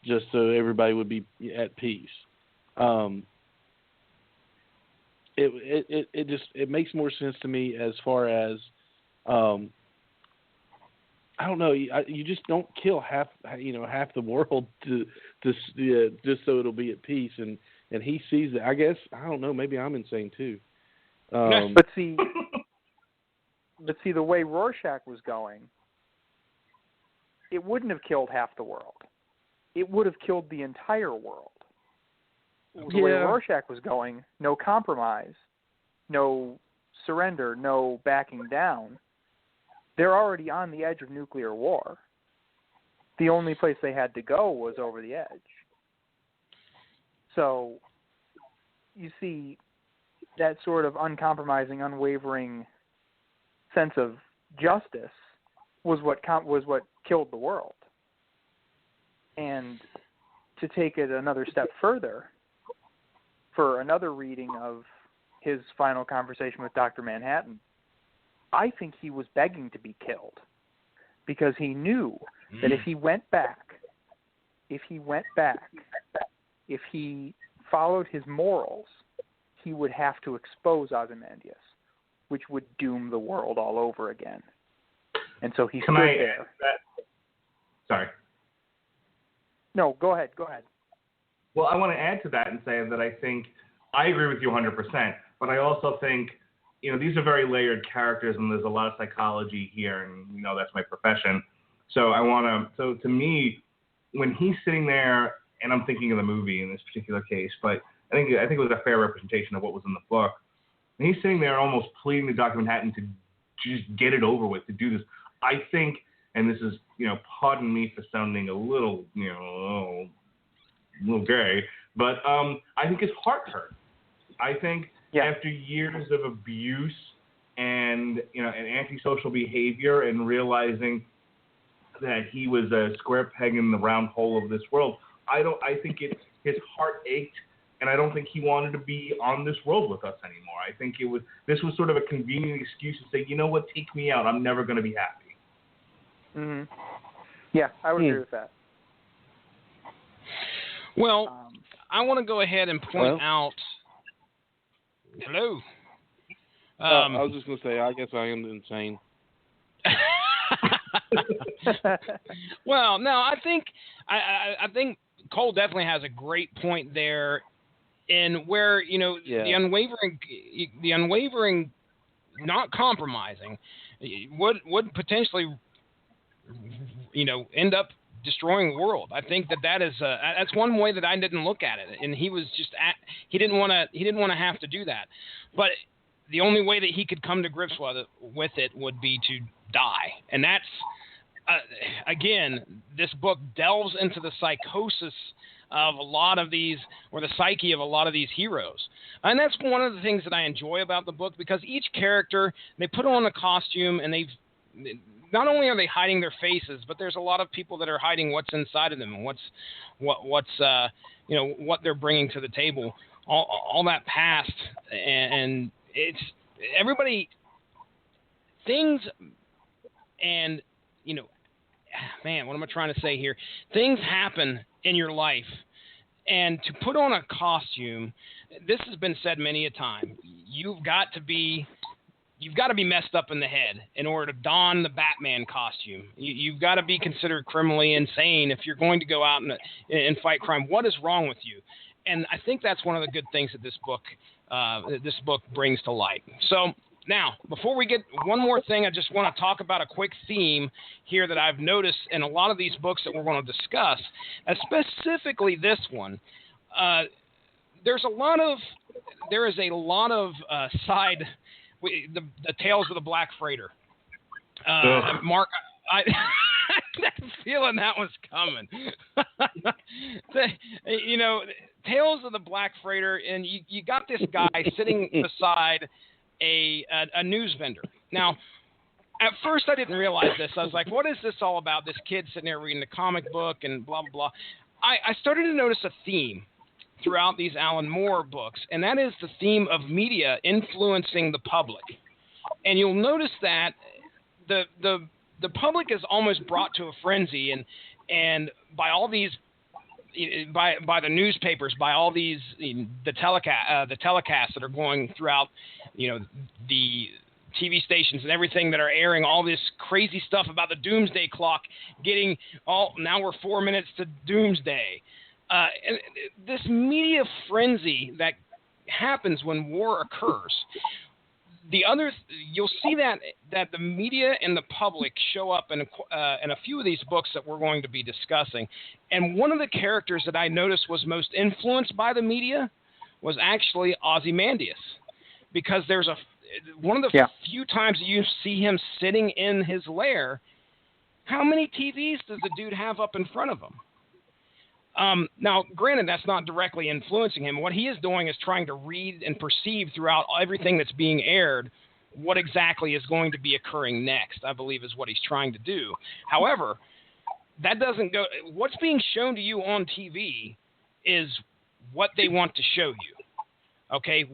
just so everybody would be at peace. It makes more sense to me as far as I don't know. You just don't kill half the world to just so it'll be at peace, and he sees that. I guess I don't know. Maybe I'm insane too. But see, the way Rorschach was going, it wouldn't have killed half the world. It would have killed the entire world. The way Rorschach was going, no compromise, no surrender, no backing down. They're already on the edge of nuclear war. The only place they had to go was over the edge. So, you see, that sort of uncompromising, unwavering sense of justice was what killed the world. And to take it another step further, for another reading of his final conversation with Dr. Manhattan, I think he was begging to be killed because he knew that if he went back, if he followed his morals, he would have to expose Ozymandias. which would doom the world all over again. And so he Can stood I there. add that? Sorry. No, go ahead. Well, I want to add to that and say that I think I agree with you 100%, but I also think, these are very layered characters, and there's a lot of psychology here, and that's my profession. So to me, when he's sitting there, and I'm thinking of the movie in this particular case, but I think it was a fair representation of what was in the book. And he's sitting there almost pleading to Dr. Manhattan to just get it over with, to do this. I think, and this is, pardon me for sounding a little, a little gay, but I think his heart hurt. I think after years of abuse and, and antisocial behavior and realizing that he was a square peg in the round hole of this world, I think his heart ached, and I don't think he wanted to be on this world with us anymore. I think this was sort of a convenient excuse to say, you know what, take me out. I'm never going to be happy. Mm-hmm. Yeah, I would agree with that. Well, I want to go ahead and point out. Hello. I was just going to say, I guess I am insane. Well, no, I think Cole definitely has a great point there, in where the unwavering, not compromising, would potentially end up destroying the world. I think that is that's one way that I didn't look at it, and he was just he didn't want to have to do that, but the only way that he could come to grips with it would be to die, and that's again, this book delves into the psychosis of a lot of these, or the psyche of a lot of these heroes. And that's one of the things that I enjoy about the book, because each character, they put on a costume, and not only are they hiding their faces, but there's a lot of people that are hiding what's inside of them and what they're bringing to the table, all that past, and it's everybody, things, and man, what am I trying to say here? Things happen in your life, and to put on a costume, this has been said many a time, you've got to be messed up in the head in order to don the Batman costume. You've got to be considered criminally insane if you're going to go out and fight crime. What is wrong with you? And I think that's one of the good things that this book brings to light. So now, before we get one more thing, I just want to talk about a quick theme here that I've noticed in a lot of these books that we're going to discuss, specifically this one. There is a lot of side, the Tales of the Black Freighter. Mark, I had a feeling that was coming. Tales of the Black Freighter, and you got this guy sitting beside a news vendor. Now, at first I didn't realize this. I was like, what is this all about? This kid sitting there reading a comic book and blah, blah, blah. I started to notice a theme throughout these Alan Moore books, and that is the theme of media influencing the public. And you'll notice that the public is almost brought to a frenzy, and by all these, by the newspapers, by all these the telecasts that are going throughout, the TV stations and everything that are airing all this crazy stuff about the doomsday clock getting now we're 4 minutes to doomsday. And this media frenzy that happens when war occurs. You'll see that the media and the public show up in a few of these books that we're going to be discussing. And one of the characters that I noticed was most influenced by the media was actually Ozymandias, because there's one of the few times that you see him sitting in his lair. How many TVs does the dude have up in front of him? Now, granted, that's not directly influencing him. What he is doing is trying to read and perceive throughout everything that's being aired what exactly is going to be occurring next, I believe is what he's trying to do. However, that doesn't go – what's being shown to you on TV is what they want to show you, okay?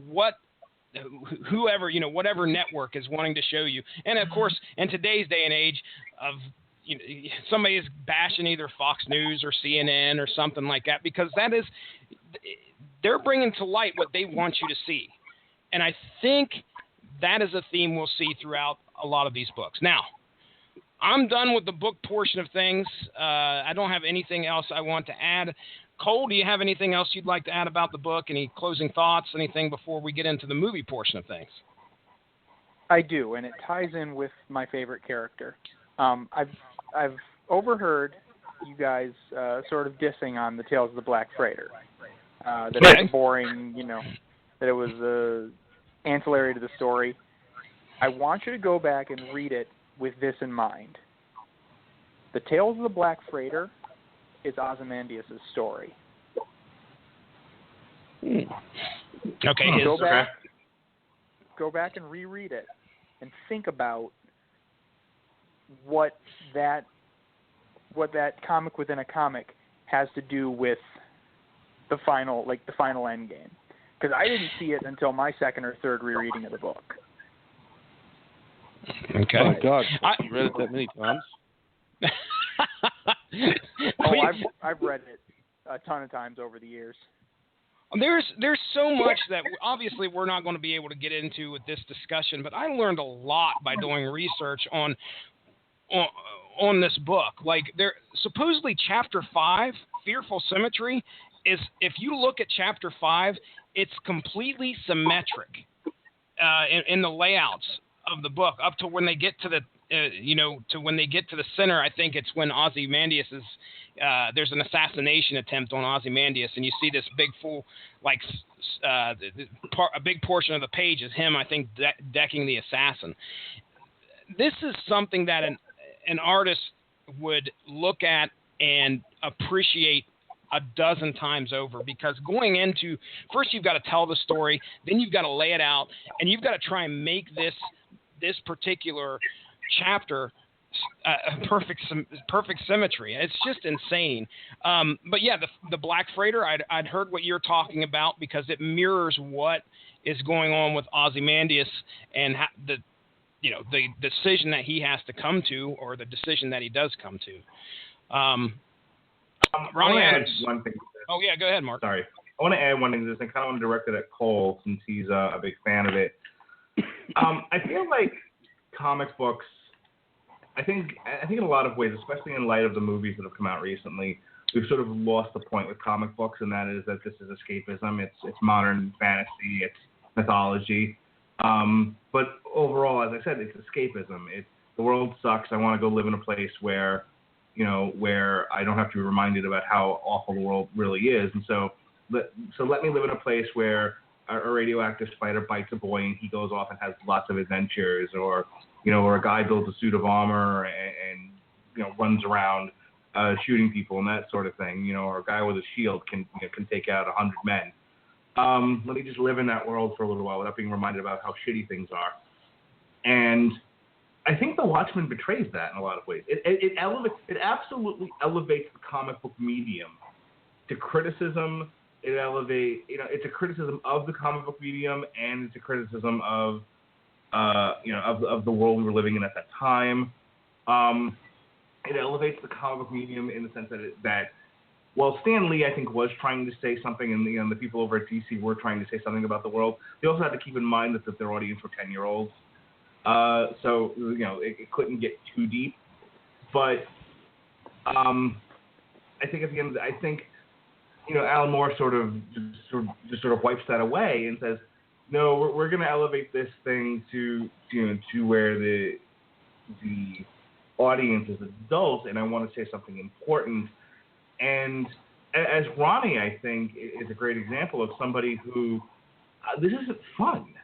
Whoever, whatever network is wanting to show you. And, of course, in today's day and age of – somebody is bashing either Fox News or CNN or something like that, because they're bringing to light what they want you to see. And I think that is a theme we'll see throughout a lot of these books. Now, I'm done with the book portion of things. I don't have anything else I want to add. Cole, do you have anything else you'd like to add about the book? Any closing thoughts, anything before we get into the movie portion of things? I do, and it ties in with my favorite character. I've overheard you guys sort of dissing on the Tales of the Black Freighter. That it was boring, that it was ancillary to the story. I want you to go back and read it with this in mind. The Tales of the Black Freighter is Ozymandias' story. Okay. Go back and reread it and think about what that comic within a comic has to do with the final end game. Because I didn't see it until my second or third rereading of the book. Okay. Oh, God. You read it that many times? I've read it a ton of times over the years. There's so much that obviously we're not going to be able to get into with this discussion, but I learned a lot by doing research on this book. Like, there supposedly Chapter 5, Fearful Symmetry, is, if you look at Chapter 5, it's completely symmetric in the layouts of the book up to when they get to the when they get to the center. I think it's when Ozymandias is there's an assassination attempt on Ozymandias, and you see this big a big portion of the page is him, I think, decking the assassin. This is something that an artist would look at and appreciate a dozen times over, because going into, first you've got to tell the story, then you've got to lay it out, and you've got to try and make this particular chapter perfect symmetry. It's just insane. But yeah, the Black Freighter, I'd heard what you're talking about, because it mirrors what is going on with Ozymandias and the decision that he has to come to, or the decision that he does come to. Ronnie Adams. One thing. Oh yeah, go ahead, Mark. Sorry, I want to add one thing to this, and kind of want to direct it at Cole, since he's a big fan of it. I feel like comic books, I think in a lot of ways, especially in light of the movies that have come out recently, we've sort of lost the point with comic books, and that is that this is escapism. It's modern fantasy. It's mythology. But overall, as I said, it's escapism. The world sucks. I want to go live in a place where I don't have to be reminded about how awful the world really is. And so let me live in a place where a radioactive spider bites a boy and he goes off and has lots of adventures, or a guy builds a suit of armor and runs around shooting people and that sort of thing, or a guy with a shield can take out 100 men. Let me just live in that world for a little while without being reminded about how shitty things are. And I think The Watchmen betrays that in a lot of ways. It absolutely elevates the comic book medium to criticism. It elevates, it's a criticism of the comic book medium, and it's a criticism of the world we were living in at that time. It elevates the comic book medium in the sense that while Stan Lee, I think, was trying to say something, and the people over at DC were trying to say something about the world, they also had to keep in mind that their audience were 10-year-olds. So it couldn't get too deep, but I think at the end, Alan Moore sort of wipes that away and says, no, we're going to elevate this thing to where the audience is adults, and I want to say something important. And as Ronnie, I think, is a great example of somebody who this isn't fun.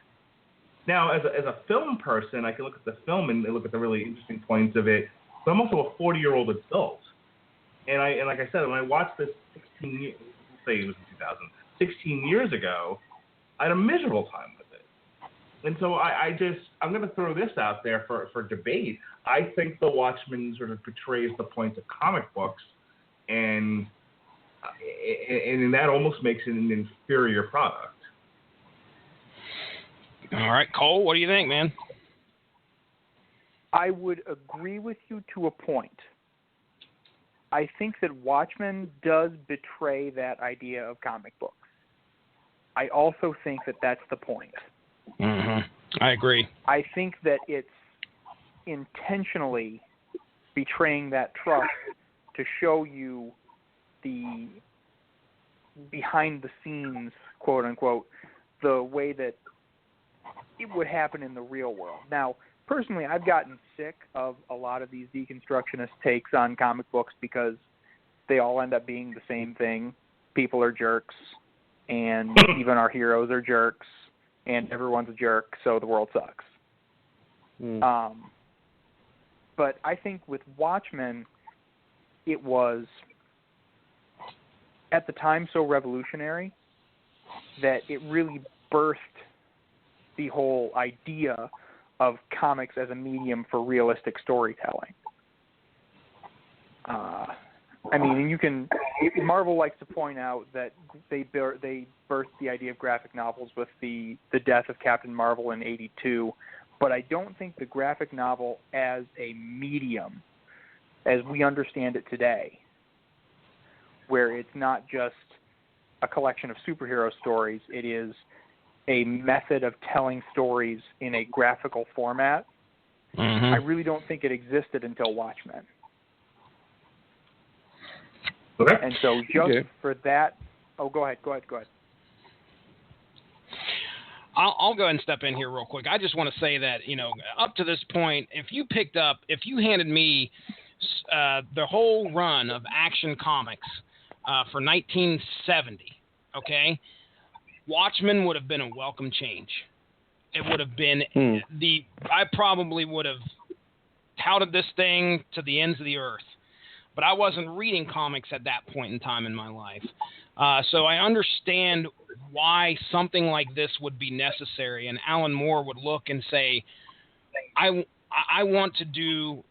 Now, as a film person, I can look at the film and look at the really interesting points of it, but I'm also a 40-year-old adult. And like I said, when I watched this 16 years ago, I had a miserable time with it. And so I'm going to throw this out there for debate. I think The Watchmen sort of betrays the points of comic books, and that almost makes it an inferior product. All right, Cole, what do you think, man? I would agree with you to a point. I think that Watchmen does betray that idea of comic books. I also think that that's the point. Mm-hmm. I agree. I think that it's intentionally betraying that trust to show you the behind the scenes, quote unquote, the way that it would happen in the real world. Now, personally, I've gotten sick of a lot of these deconstructionist takes on comic books because they all end up being the same thing. People are jerks, and even our heroes are jerks, and everyone's a jerk, so the world sucks. But I think with Watchmen, it was, at the time, so revolutionary that it really birthed the whole idea of comics as a medium for realistic storytelling. I mean, and you can. Marvel likes to point out that they birthed the idea of graphic novels with the death of Captain Marvel in '82, but I don't think the graphic novel as a medium, as we understand it today, where it's not just a collection of superhero stories, it is a method of telling stories in a graphical format. I really don't think it existed until Watchmen. Okay. And so just for that, go ahead. I'll go ahead and step in here real quick. I just want to say that, up to this point, if you handed me the whole run of Action Comics for 1970, okay, Watchmen would have been a welcome change. It would have been I probably would have touted this thing to the ends of the earth. But I wasn't reading comics at that point in time in my life. So I understand why something like this would be necessary. And Alan Moore would look and say, I want to do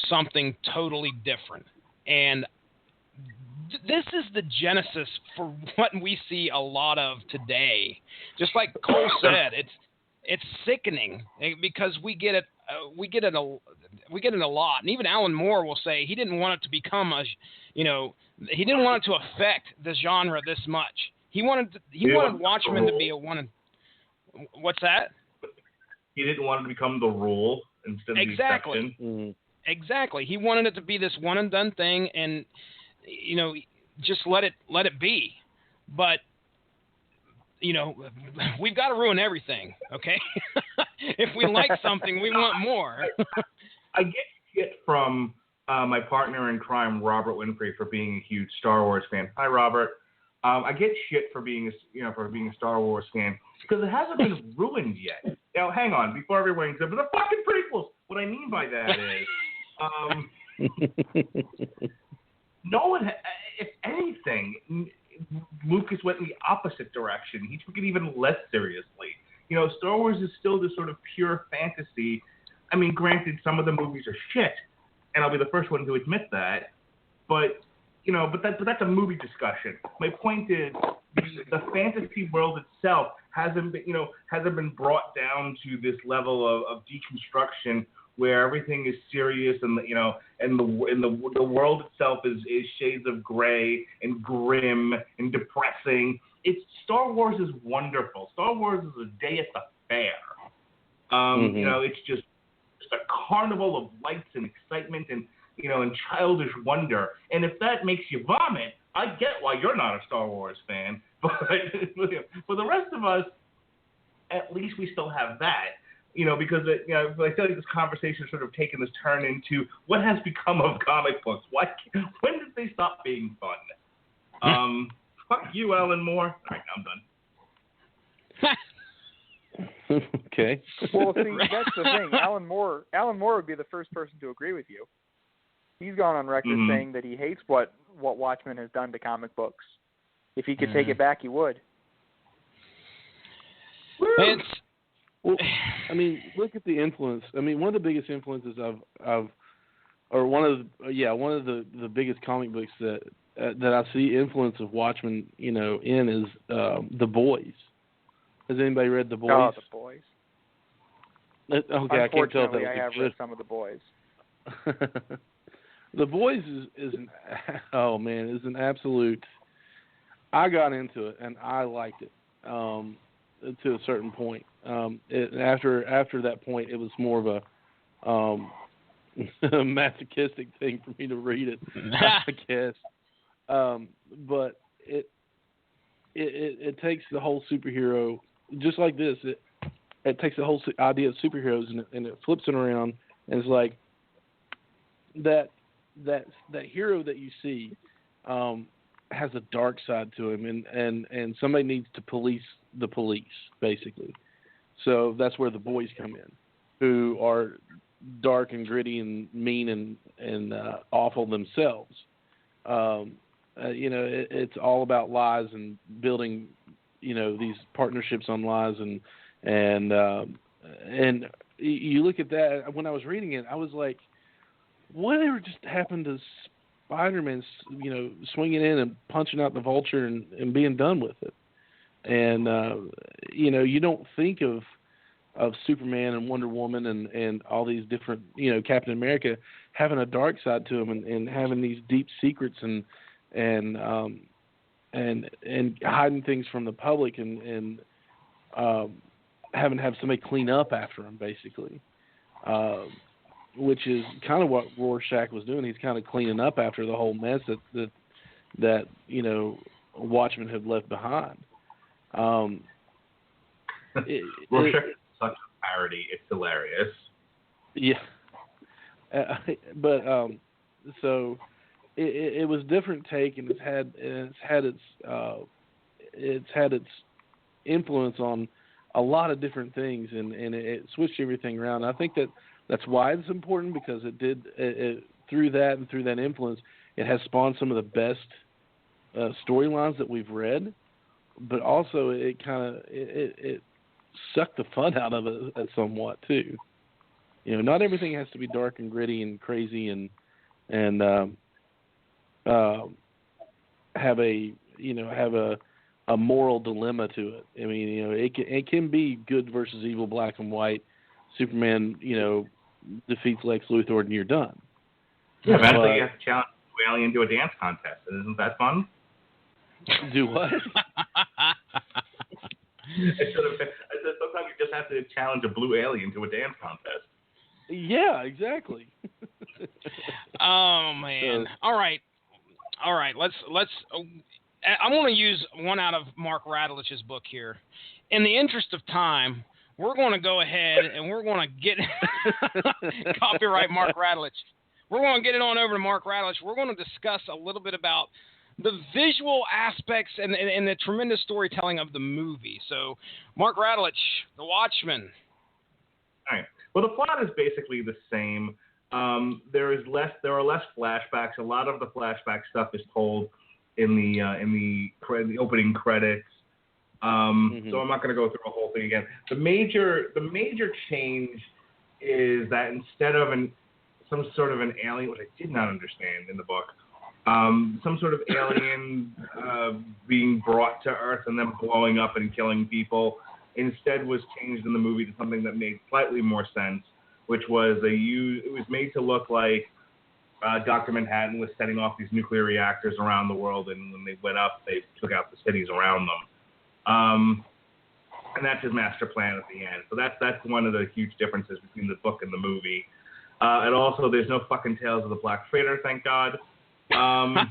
something totally different. And this is the genesis for what we see a lot of today. Just like Cole said, it's sickening because we get it a lot. And even Alan Moore will say he didn't want it to become he didn't want it to affect the genre this much. He wanted Watchmen to be a one. What's that? He didn't want it to become the rule instead of the exception. Exactly. He wanted it to be this one and done thing, and just let it be. But we've got to ruin everything, okay? If we like something, we want more. I get shit from my partner in crime, Robert Winfrey, for being a huge Star Wars fan. Hi, Robert. I get shit for being a Star Wars fan because it hasn't been ruined yet. Now, hang on, before everyone says, but the fucking prequels. What I mean by that is, no one, if anything, Lucas went in the opposite direction. He took it even less seriously. Star Wars is still this sort of pure fantasy. I mean, granted, some of the movies are shit, and I'll be the first one to admit that. But that's a movie discussion. My point is, the fantasy world itself hasn't been brought down to this level of deconstruction where everything is serious and the world itself is shades of gray and grim and depressing. Star Wars is wonderful. Star Wars is a day at the fair. It's just a carnival of lights and excitement and childish wonder. And if that makes you vomit, I get why you're not a Star Wars fan. But for the rest of us, at least we still have that. Because I feel like this conversation has sort of taken this turn into what has become of comic books. When did they stop being fun? Fuck you, Alan Moore. All right, I'm done. Okay. Well, see, that's the thing. Alan Moore would be the first person to agree with you. He's gone on record saying that he hates what Watchmen has done to comic books. If he could take it back, he would. Well, I mean, look at the influence. I mean, one of the biggest influences one of the biggest comic books that I see influence of Watchmen, in is The Boys. Has anybody read The Boys? Oh, The Boys. Okay, I can't tell if that I have read some of The Boys. The Boys is an absolute. I got into it and I liked it to a certain point. After that point, it was more of a masochistic thing for me to read it, I guess. But it takes the whole superhero, just like this. It takes the whole idea of superheroes and it flips it around, and it's like that hero that you see has a dark side to him, and somebody needs to police the police, basically. So that's where the boys come in, who are dark and gritty and mean and awful themselves. It's all about lies and building, these partnerships on lies, and you look at that. When I was reading it, I was like, whatever just happened to Spider-Man, swinging in and punching out the Vulture and being done with it? And you don't think of Superman and Wonder Woman and all these different, Captain America having a dark side to them and having these deep secrets and hiding things from the public and having to have somebody clean up after them, basically, which is kind of what Rorschach was doing. He's kind of cleaning up after the whole mess that Watchmen had left behind. Rorschach is such a parody; it's hilarious. Yeah, but so it was a different take, and it's had its influence on a lot of different things, and it switched everything around. I think that's why it's important, because it through that influence, it has spawned some of the best storylines that we've read. But also, it sucked the fun out of it somewhat too. Not everything has to be dark and gritty and crazy and have a moral dilemma to it. I mean, it can be good versus evil, black and white. Superman, defeats Lex Luthor and you're done. Yeah, eventually you have to challenge the alien to a dance contest. Isn't that fun? Do what? I said sometimes you just have to challenge a blue alien to a dance contest. Yeah, exactly. Oh man! All right. Let's. I'm going to use one out of Mark Radulich's book here. In the interest of time, we're going to go ahead and we're going to get copyright Mark Radulich. We're going to get it on over to Mark Radulich. We're going to discuss a little bit about the visual aspects and the tremendous storytelling of the movie. So, Mark Radulich, The Watchmen. All right. Well, the plot is basically the same. There are less flashbacks. A lot of the flashback stuff is told in the opening credits. So I'm not going to go through the whole thing again. The major change is that instead of some sort of an alien, which I did not understand in the book, some sort of alien being brought to Earth and then blowing up and killing people, instead was changed in the movie to something that made slightly more sense, which was it was made to look like Dr. Manhattan was setting off these nuclear reactors around the world, and when they went up, they took out the cities around them. And that's his master plan at the end. So that's one of the huge differences between the book and the movie. And also, there's no fucking Tales of the Black Freighter, thank God. On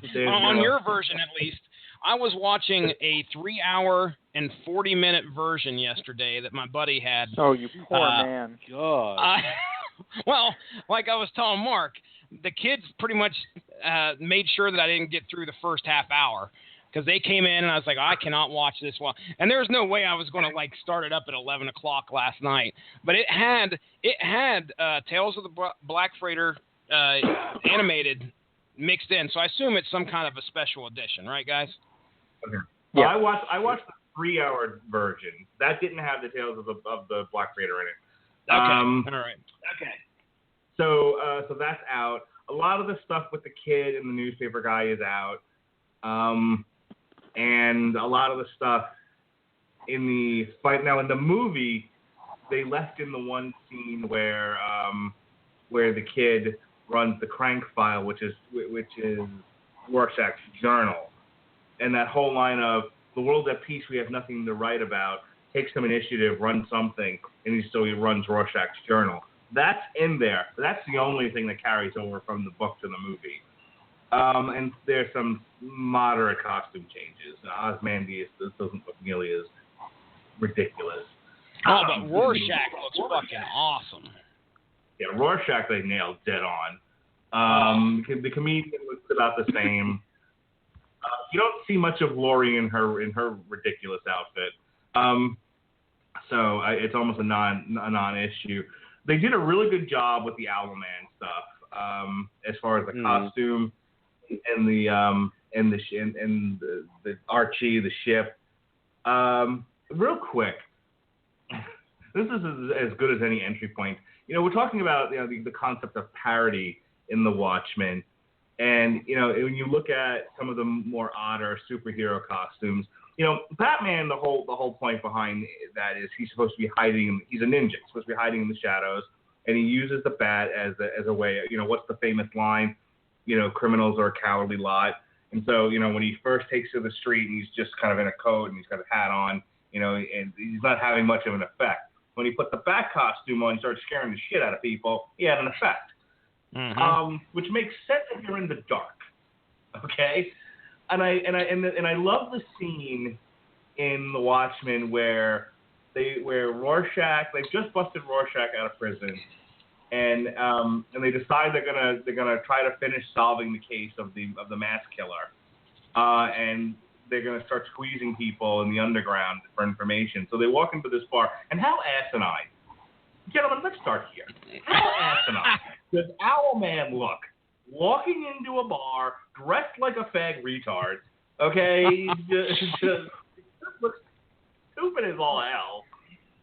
your version, at least. I was watching a 3-hour and 40-minute version yesterday that my buddy had. Oh, you poor man. God. Well, like I was telling Mark, the kids pretty much made sure that I didn't get through the first half hour, because they came in and I was like, I cannot watch this one. And there's no way I was going to start it up at 11 o'clock last night. But it had Tales of the Black Freighter animated mixed in. So I assume it's some kind of a special edition, right, guys? Okay. Well, yeah. I watched the 3-hour version. That didn't have the Tales of the Black Freighter in it. Okay. All right. Okay. So that's out. A lot of the stuff with the kid and the newspaper guy is out. And a lot of the stuff in the fight now in the movie, they left in the one scene where the kid runs the crank file, which is Rorschach's journal, and that whole line of "the world's at peace, we have nothing to write about." takes some initiative, runs something, and he runs Rorschach's journal. That's in there. That's the only thing that carries over from the book to the movie. And there's some moderate costume changes. Ozymandias doesn't look nearly as ridiculous. Oh, but Rorschach looks fucking awesome. Yeah, Rorschach they nailed dead on. The comedian looks about the same. You don't see much of Laurie in her ridiculous outfit. So it's almost a non-issue. They did a really good job with the Owlman stuff, as far as the costume and the Archie, the ship. Real quick, this is as good as any entry point. We're talking about the concept of parody in the Watchmen, and when you look at some of the more odder superhero costumes. Batman, the whole point behind that is he's supposed to be hiding. He's a ninja. He's supposed to be hiding in the shadows, and he uses the bat as a way. What's the famous line? Criminals are a cowardly lot. And so, when he first takes to the street, and he's just kind of in a coat and he's got a hat on, and he's not having much of an effect. When he put the bat costume on, he started scaring the shit out of people. He had an effect, which makes sense if you're in the dark. Okay. And I love the scene in The Watchmen where Rorschach, they've just busted Rorschach out of prison, and they decide they're gonna try to finish solving the case of the mass killer, and they're gonna start squeezing people in the underground for information. So they walk into this bar, and how asinine, gentlemen, let's start here. How asinine does Owlman look? Walking into a bar, dressed like a fag retard, okay? just looks stupid as all hell.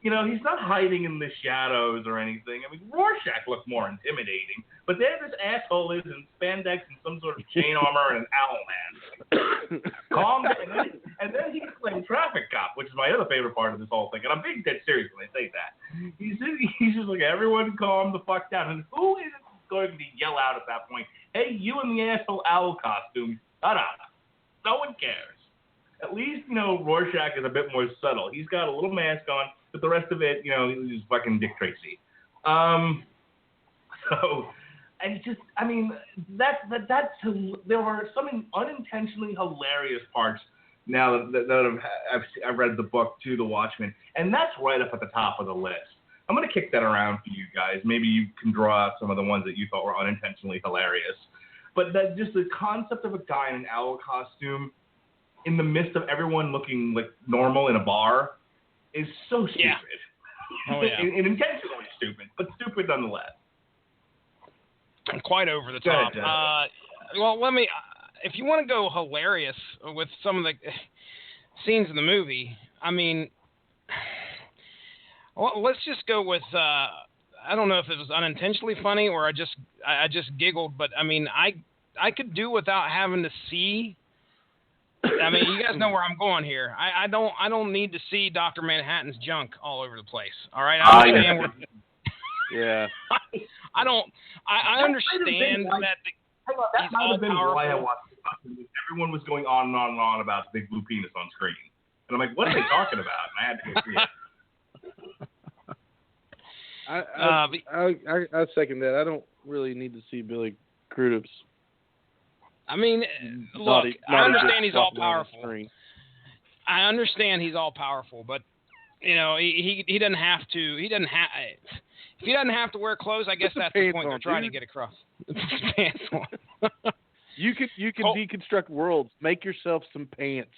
He's not hiding in the shadows or anything. I mean, Rorschach looked more intimidating, but there this asshole is in spandex and some sort of chain armor and an Owlman. Calm down. And then he's playing traffic cop, which is my other favorite part of this whole thing. And I'm being dead serious when I say that. He's just like, everyone calm the fuck down. And who is going to yell out at that point, hey, you in the asshole owl costume, shut up. No one cares. At least, Rorschach is a bit more subtle. He's got a little mask on, but the rest of it, he's fucking Dick Tracy. There were some unintentionally hilarious parts now that I've read the book to The Watchmen, and that's right up at the top of the list. I'm going to kick that around for you guys. Maybe you can draw out some of the ones that you thought were unintentionally hilarious. But just the concept of a guy in an owl costume in the midst of everyone looking like normal in a bar is so stupid. Yeah. Oh, yeah. And intentionally stupid, but stupid nonetheless. Quite over the top. Well, if you want to go hilarious with some of the scenes in the movie, I mean, well, let's just go with, I don't know if it was unintentionally funny or I just giggled, but I mean, I could do without having to see. I mean, you guys know where I'm going here. I don't need to see Dr. Manhattan's junk all over the place. All right, I understand where. Yeah. I understand that that might have been why I watched it. Everyone was going on and on and on about the big blue penis on screen, and I'm like, what are they talking about? And I had to go see it. I second that. I don't really need to see Billy Crudup's. I mean, look, I understand he's all powerful. I understand he's all powerful, but he doesn't have to. He doesn't have. If he doesn't have to wear clothes, I guess that's the point they're trying to get across. Pants on. You can deconstruct worlds. Make yourself some pants.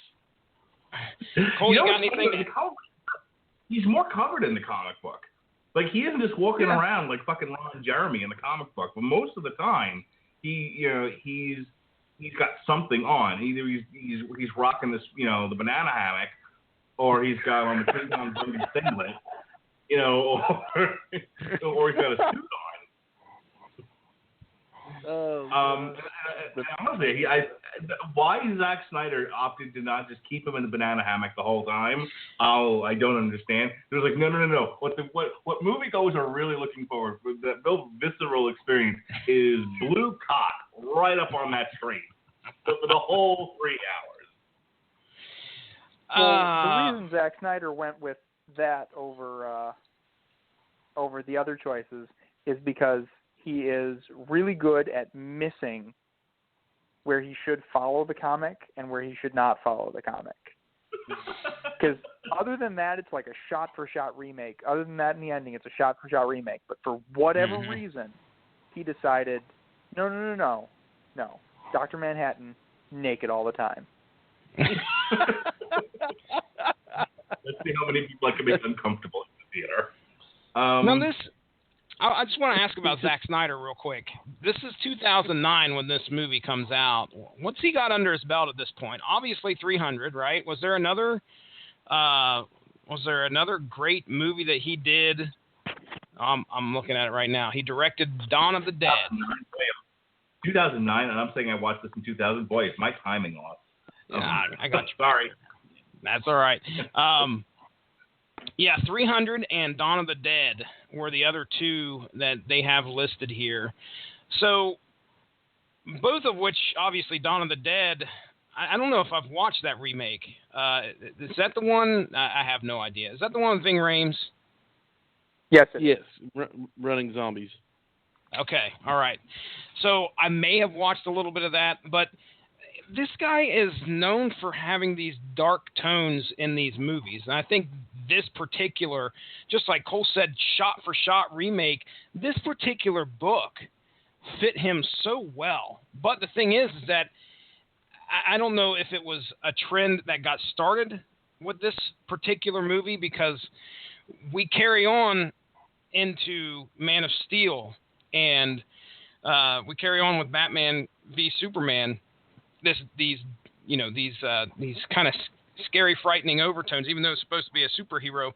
Cole, you got anything? He's more covered in the comic book. Like, he isn't just walking around like fucking Ron Jeremy in the comic book, but most of the time he's got something on. Either he's rocking this, the banana hammock, or he's got on the Klingon Bundy singlet, or he's got a suit on. Honestly, why Zack Snyder opted to not just keep him in the banana hammock the whole time, I don't understand. There's like, no. What moviegoers are really looking forward for, that visceral experience, is blue cock right up on that screen for the whole 3 hours. the reason Zack Snyder went with that over the other choices is because he is really good at missing where he should follow the comic and where he should not follow the comic. Because other than that, it's like a shot-for-shot remake. Other than that, in the ending, it's a shot-for-shot remake. But for whatever reason, he decided, no. Dr. Manhattan, naked all the time. Let's see how many people I can make uncomfortable in the theater. I just want to ask about Zack Snyder real quick. This is 2009 when this movie comes out. What's he got under his belt at this point? Obviously 300, right? Was there another great movie that he did? I'm looking at it right now. He directed Dawn of the Dead. 2009, and I'm saying I watched this in 2000. Boy, is my timing off. I got you. Sorry. That's all right. 300 and Dawn of the Dead were the other two that they have listed here. So, both of which, obviously, Dawn of the Dead, I don't know if I've watched that remake. Is that the one? I have no idea. Is that the one with Ving Rhames? Yes. Running zombies. Okay, all right. So, I may have watched a little bit of that, but this guy is known for having these dark tones in these movies. And I think this particular, just like Cole said, shot-for-shot remake, this particular book fit him so well. But the thing is that I don't know if it was a trend that got started with this particular movie, because we carry on into Man of Steel and we carry on with Batman v Superman. These kind of scary, frightening overtones, even though it's supposed to be a superhero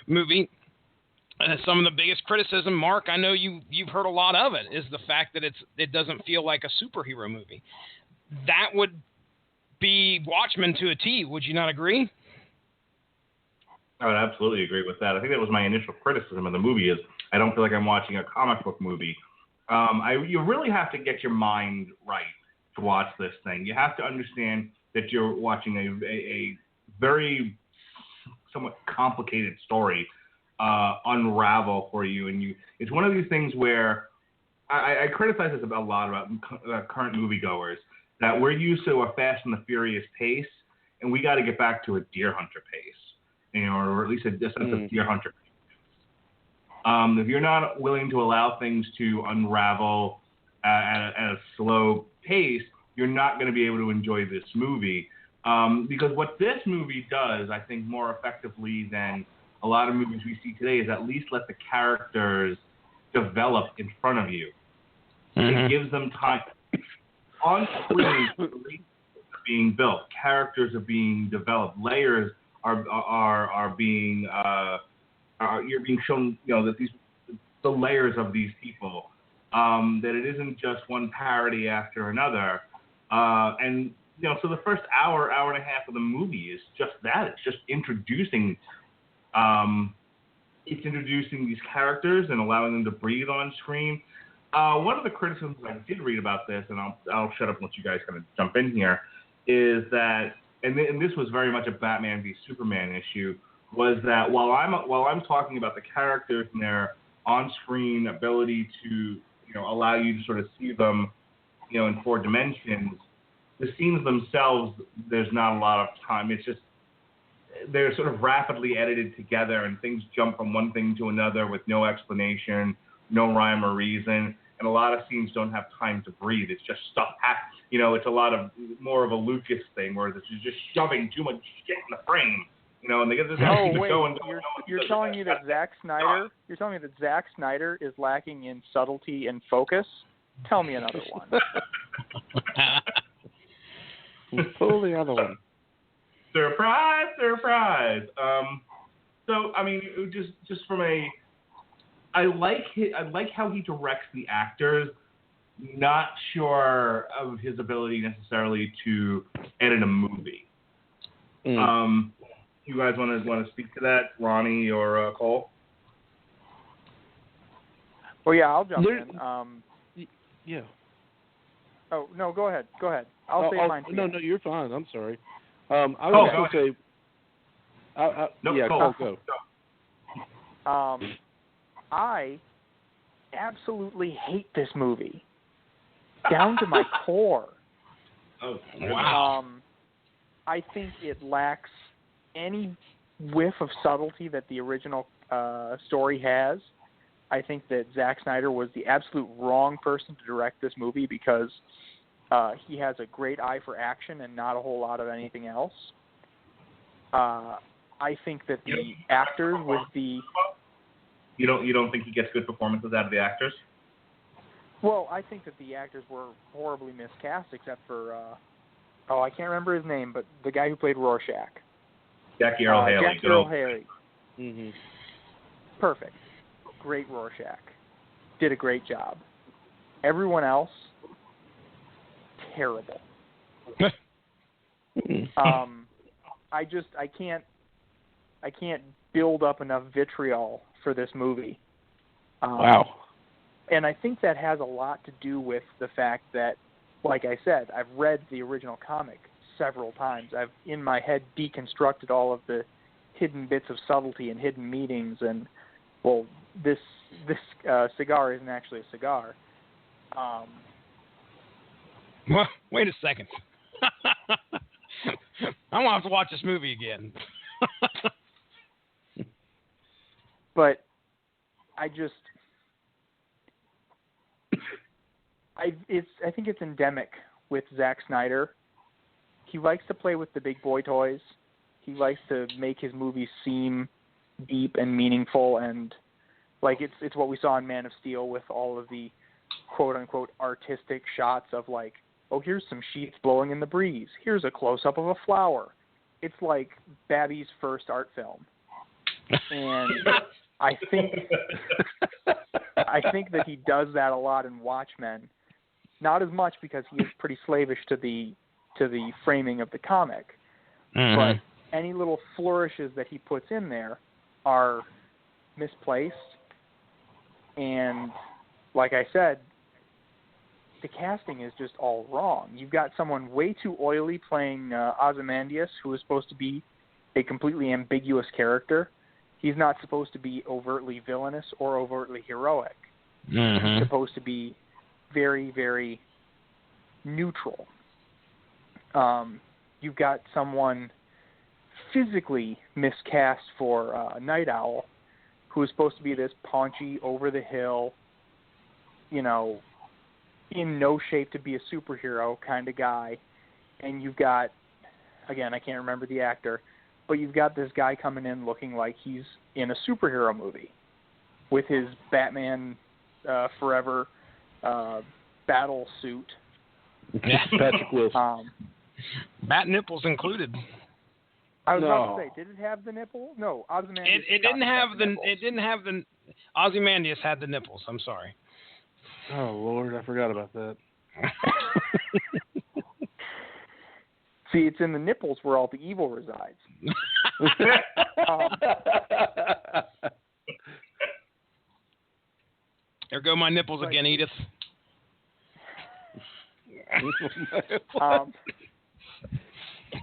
movie. Some of the biggest criticism, Mark, I know you've heard a lot of it, is the fact that it doesn't feel like a superhero movie. That would be Watchmen to a T. Would you not agree? I would absolutely agree with that. I think that was my initial criticism of the movie, is I don't feel like I'm watching a comic book movie. You really have to get your mind right to watch this thing. You have to understand that you're watching a very somewhat complicated story unravel for you, and it's one of these things where I criticize this a lot about current moviegoers, that we're used to a Fast and the Furious pace, and we got to get back to a Deer Hunter pace, or at least a sense of Deer Hunter pace. If you're not willing to allow things to unravel at a slow pace, you're not going to be able to enjoy this movie. Because what this movie does, I think, more effectively than a lot of movies we see today, is at least let the characters develop in front of you. It gives them time. On screen, being built, characters are being developed, layers are being you're being shown, that the layers of these people, that it isn't just one parody after another. And so the first hour and a half of the movie is just that. It's just introducing these characters and allowing them to breathe on screen. One of the criticisms I did read about this, and I'll shut up and let you guys kind of jump in here, is that, and this was very much a Batman v Superman issue, was that while I'm talking about the characters and their on-screen ability to allow you to sort of see them in four dimensions, the scenes themselves, there's not a lot of time. It's just they're sort of rapidly edited together, and things jump from one thing to another with no explanation, no rhyme or reason, and a lot of scenes don't have time to breathe. It's just stuff. It's a lot of more of a Lucas thing, where this is just shoving too much shit in the frame. And they get this going. You're telling me that Zack Snyder? You're telling me that Zack Snyder is lacking in subtlety and focus? Tell me another one. Pull the other one. Surprise! So I mean, just from I like how he directs the actors. Not sure of his ability necessarily to edit a movie. You guys want to speak to that, Ronnie or Cole? Well, yeah, I'll jump in. Yeah. Oh no, go ahead. I'll say mine. No, you're fine. I'm sorry. I was going to say, Go. I absolutely hate this movie down to my core. Oh, wow. I think it lacks any whiff of subtlety that the original story has. I think that Zack Snyder was the absolute wrong person to direct this movie because he has a great eye for action and not a whole lot of anything else. I think that the actors with the... You don't think he gets good performances out of the actors? Well, I think that the actors were horribly miscast except for... I can't remember his name, but the guy who played Rorschach. Jackie Earle Haley. Jackie Earle Haley. Mm-hmm. Perfect. Great Rorschach. Did a great job. Everyone else, terrible. I can't build up enough vitriol for this movie. Wow. And I think that has a lot to do with the fact that, like I said, I've read the original comic several times. I've, in my head, deconstructed all of the hidden bits of subtlety and hidden meanings. And, well, this cigar isn't actually a cigar. Well, wait a second. I'm going to have to watch this movie again. But I think it's endemic with Zack Snyder. He likes to play with the big boy toys. He likes to make his movies seem deep and meaningful, and like it's what we saw in Man of Steel with all of the quote unquote artistic shots of like, oh, here's some sheets blowing in the breeze. Here's a close up of a flower. It's like Babby's first art film. And I think that he does that a lot in Watchmen. Not as much because he is pretty slavish to the framing of the comic. Mm-hmm. But any little flourishes that he puts in there are misplaced. And like I said, the casting is just all wrong. You've got someone way too oily playing Ozymandias, who is supposed to be a completely ambiguous character. He's not supposed to be overtly villainous or overtly heroic. Mm-hmm. He's supposed to be very, very neutral. You've got someone physically miscast for Night Owl, who is supposed to be this paunchy, over-the-hill, in no shape to be a superhero kind of guy. And you've got, again, I can't remember the actor, but you've got this guy coming in looking like he's in a superhero movie with his Batman Forever battle suit. Patrick Wilson. Bat nipples included. I was about to say, did it have the nipple? No, Ozymandias. It didn't have the. It didn't have the. Ozymandias had the nipples. I'm sorry. Oh Lord, I forgot about that. See, it's in the nipples where all the evil resides. There go my nipples again, Edith.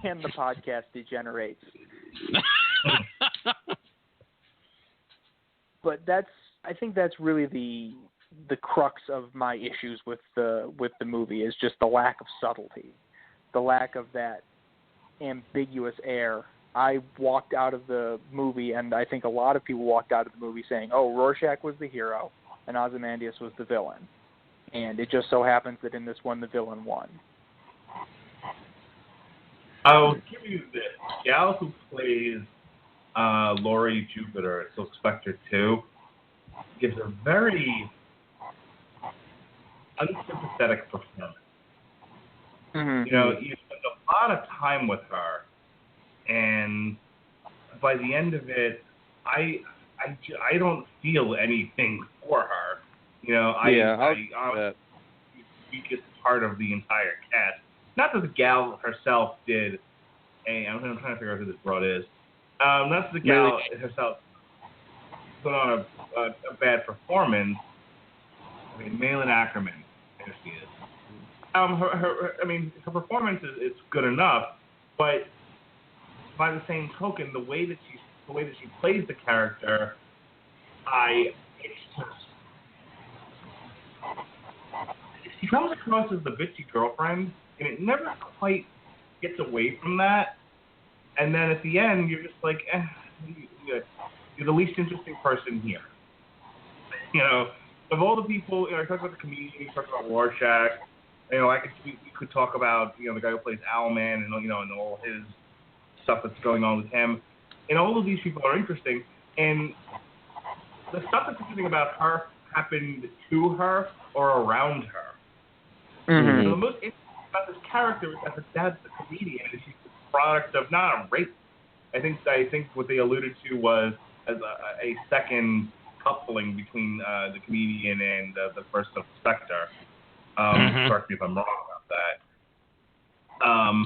And the podcast degenerates. But I think that's really the crux of my issues with the movie is just the lack of subtlety, the lack of that ambiguous air. I walked out of the movie, and I think a lot of people walked out of the movie saying, oh, Rorschach was the hero and Ozymandias was the villain. And it just so happens that in this one, the villain won. I'll give you this. The gal who plays Laurie Jupiter at Silk Spectre 2 gives a very unsympathetic performance. Mm-hmm. You spend a lot of time with her, and by the end of it, I don't feel anything for her. She's just part of the entire cast. Not that the gal herself did I'm trying to figure out who this broad is. Not that the gal herself put on a bad performance. I mean, Malin Ackerman, there she is. Her performance is good enough, but by the same token, the way that she plays the character, she comes across as the bitchy girlfriend, and it never quite gets away from that. And then at the end, you're just like, you're the least interesting person here. You know, of all the people, I talked about the comedian, you talked about Rorschach. You know, we could talk about, the guy who plays Owlman and, and all his stuff that's going on with him. And all of these people are interesting. And the stuff that's interesting about her happened to her or around her. Mm-hmm. So the most interesting about this character is that her dad's a comedian, and she's the product of not a rape. I think what they alluded to was as a second coupling between the comedian and the first Spectre. Correct me if I'm wrong about that.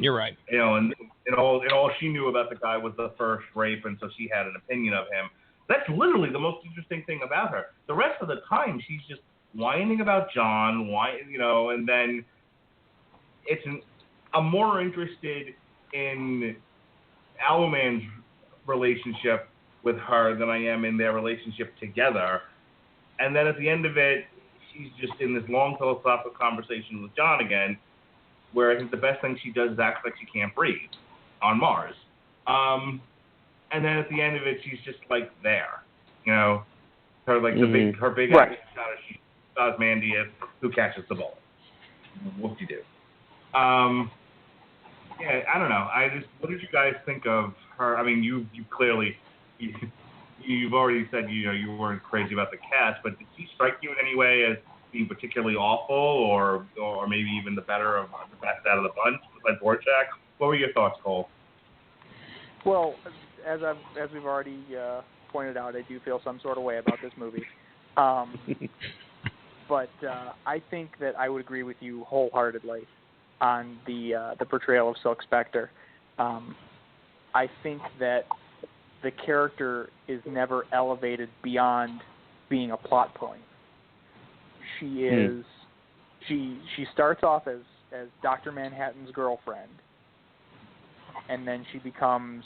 You're right. And all she knew about the guy was the first rape, and so she had an opinion of him. That's literally the most interesting thing about her. The rest of the time, she's just whining about John, and then I'm more interested in Owlman's relationship with her than I am in their relationship together. And then at the end of it, she's just in this long philosophical conversation with John again, where I think the best thing she does is act like she can't breathe on Mars. And then at the end of it, she's just like there, her big right. action shot is she Osmandius who catches the ball. Whoop-de-doo. Yeah, I don't know. What did you guys think of her? I mean, you clearly, you've already said you weren't crazy about the cast, but did she strike you in any way as being particularly awful, or maybe even the best out of the bunch besides Rorschach? What were your thoughts, Cole? Well, as we've already pointed out, I do feel some sort of way about this movie. But I think that I would agree with you wholeheartedly on the portrayal of Silk Spectre. I think that the character is never elevated beyond being a plot point. She is she starts off as Dr. Manhattan's girlfriend, and then she becomes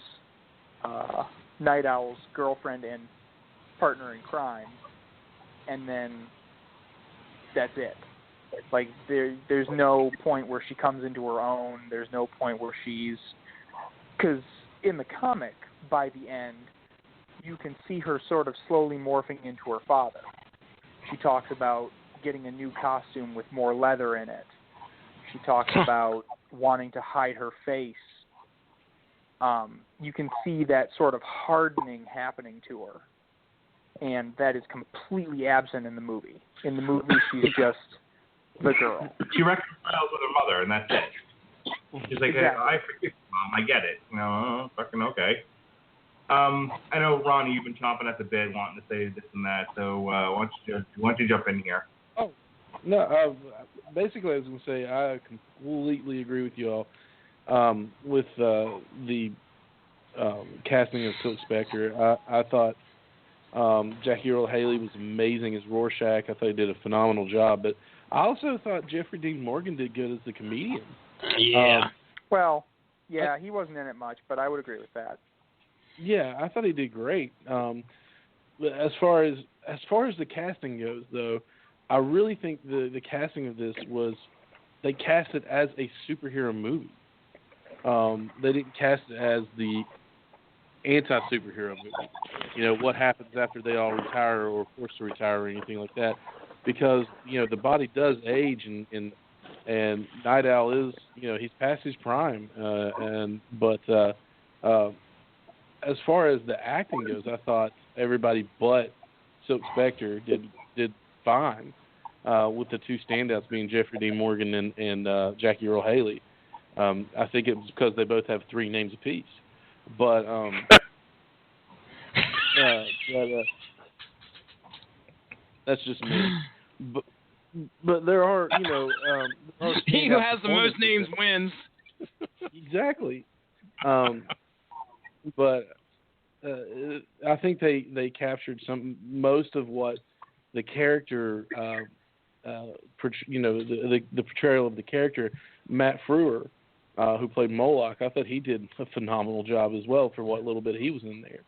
Night Owl's girlfriend and partner in crime, and then that's it. Like there's no point where she comes into her own. There's no point where because in the comic, by the end, you can see her sort of slowly morphing into her father. She talks about getting a new costume with more leather in it. She talks about wanting to hide her face. You can see that sort of hardening happening to her, and that is completely absent in the movie. In the movie, she's just the girl. She reconciles with her mother, and that's it. She's like, exactly. I forgive you, Mom. I get it. Fucking okay. I know, Ronnie, you've been chomping at the bit, wanting to say this and that. So why don't you jump in here? Oh, no. Basically, I was going to say I completely agree with you all with the casting of Silk Spectre. I thought Jackie Earle Haley was amazing as Rorschach. I thought he did a phenomenal job. But I also thought Jeffrey Dean Morgan did good as the comedian. Yeah. He wasn't in it much, but I would agree with that. Yeah, I thought he did great. But as far as the casting goes, though, I really think the casting of this was they cast it as a superhero movie. They didn't cast it as the anti-superhero movie. What happens after they all retire or forced to retire or anything like that, because the body does age and Night Owl is he's past his prime, but as far as the acting goes, I thought everybody but Silk Spectre did fine, with the two standouts being Jeffrey Dean Morgan and Jackie Earle Haley. I think it was because they both have 3 names apiece. But that's just me. But there are he who has the most names wins. Exactly. But I think they captured most of what the character, the portrayal of the character. Matt Frewer who played Moloch. I thought he did a phenomenal job as well for what little bit he was in there.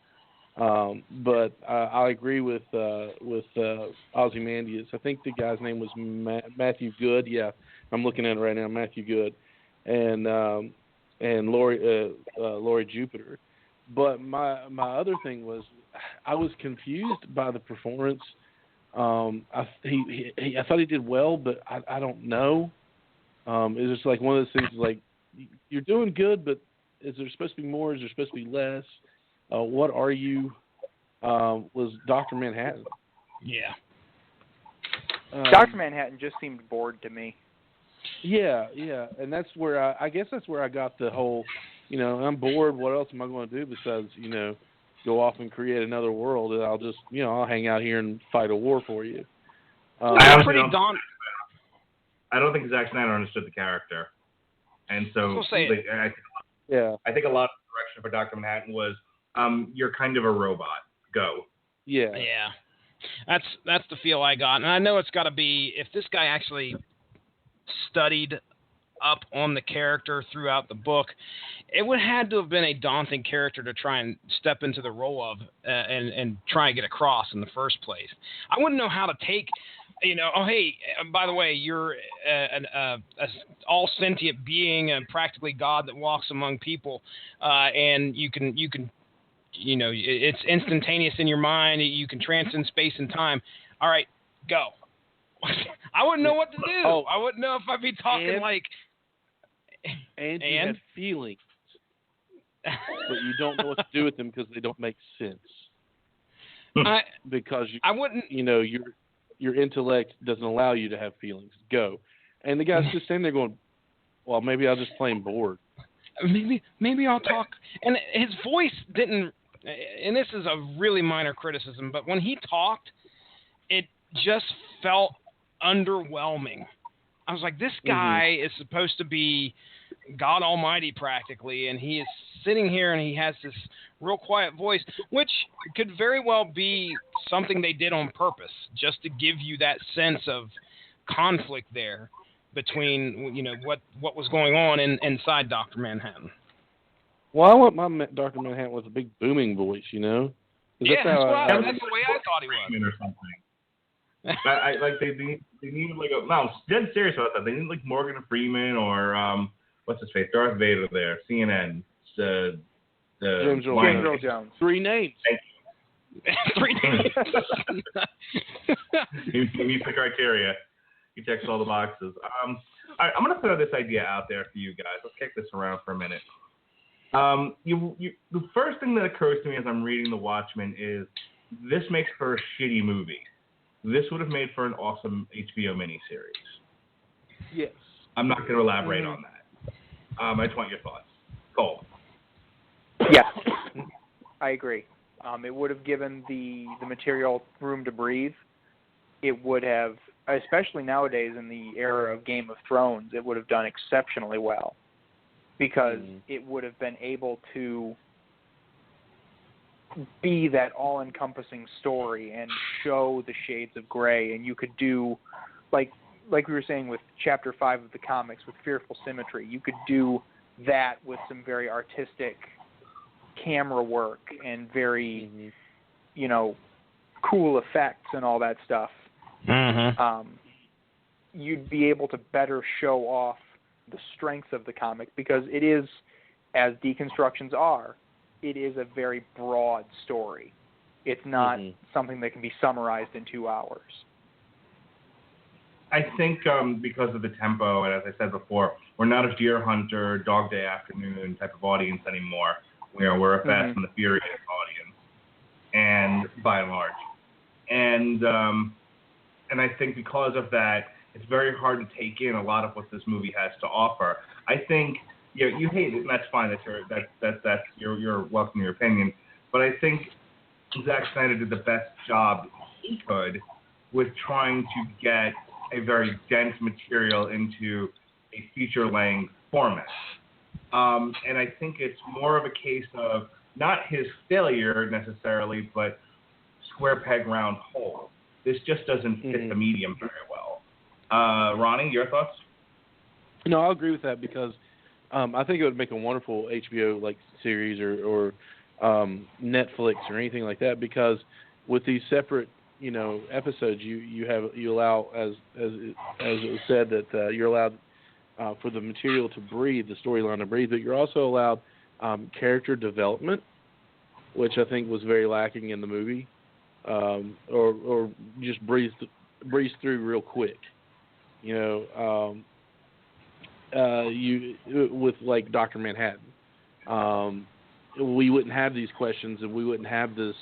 But I agree with Ozymandias. I think the guy's name was Matthew Good. Yeah, I'm looking at it right now, Matthew Good, and Laurie Jupiter. But my other thing was, I was confused by the performance. I thought he did well, but I don't know. It's just like one of those things, like, you're doing good, but is there supposed to be more? Is there supposed to be less? What are you? Was Dr. Manhattan? Yeah. Dr. Manhattan just seemed bored to me. Yeah, and that's where I guess that's where I got the whole, I'm bored. What else am I going to do besides, go off and create another world? And I'll just, I'll hang out here and fight a war for you. I don't think Zack Snyder understood the character, and so I think a lot of the direction for Dr. Manhattan was, you're kind of a robot. Go. Yeah. That's the feel I got, and I know it's got to be, if this guy actually studied up on the character throughout the book, it would have had to have been a daunting character to try and step into the role of and try and get across in the first place. I wouldn't know how to take, oh, hey, by the way, you're an all sentient being and practically God that walks among people, and you can it's instantaneous in your mind. You can transcend space and time. All right, go. I wouldn't know what to do. I wouldn't know if I'd be talking And you have feelings, but you don't know what to do with them because they don't make sense. Because I wouldn't. Your intellect doesn't allow you to have feelings. Go. And the guy's just standing there going, well, maybe I'll just play him bored. Maybe I'll talk. And his voice didn't, and this is a really minor criticism, but when he talked, it just felt underwhelming. I was like, this guy is supposed to be God Almighty practically, and he is sitting here and he has this real quiet voice, which could very well be something they did on purpose, just to give you that sense of conflict there between, what was going on inside Dr. Manhattan. Well, I want my Dr. Manhattan with a big booming voice, Yeah, that's the way I thought he was. Or something. I like they need like I'm dead serious about that. They need like Morgan Freeman or what's his face, Darth Vader there, CNN, James Earl Jones. 3 names. Thank you. 3 names. He meets the criteria. He checks all the boxes. All right, I'm gonna throw this idea out there for you guys. Let's kick this around for a minute. The first thing that occurs to me as I'm reading The Watchmen is this makes for a shitty movie. This would have made for an awesome HBO miniseries. Yes. I'm not going to elaborate on that. I just want your thoughts. Cole. Yeah, I agree. It would have given the material room to breathe. It would have, especially nowadays in the era of Game of Thrones, it would have done exceptionally well because it would have been able to be that all-encompassing story and show the shades of gray, and you could do, like we were saying with Chapter 5 of the comics with Fearful Symmetry, you could do that with some very artistic camera work and very, cool effects and all that stuff. You'd be able to better show off the strengths of the comic because it is, as deconstructions are, it is a very broad story. It's not something that can be summarized in 2 hours. I think because of the tempo, and as I said before, we're not a Deer Hunter, Dog Day Afternoon type of audience anymore. We're a Fast and the Furious audience, and by and large. And I think because of that, it's very hard to take in a lot of what this movie has to offer. I think you hate it, and that's fine. That's you're welcome your opinion. But I think Zack Snyder did the best job he could with trying to get a very dense material into a feature-length format. And I think it's more of a case of not his failure necessarily, but square peg round hole. This just doesn't fit the medium very well. Ronnie, your thoughts? No, I'll agree with that because I think it would make a wonderful HBO like series or Netflix or anything like that, because with these separate episodes, you allow, as it was said, that you're allowed for the material to breathe, the storyline to breathe, but you're also allowed character development, which I think was very lacking in the movie, or just breeze through real quick. With like Dr. Manhattan, we wouldn't have these questions, and we wouldn't have this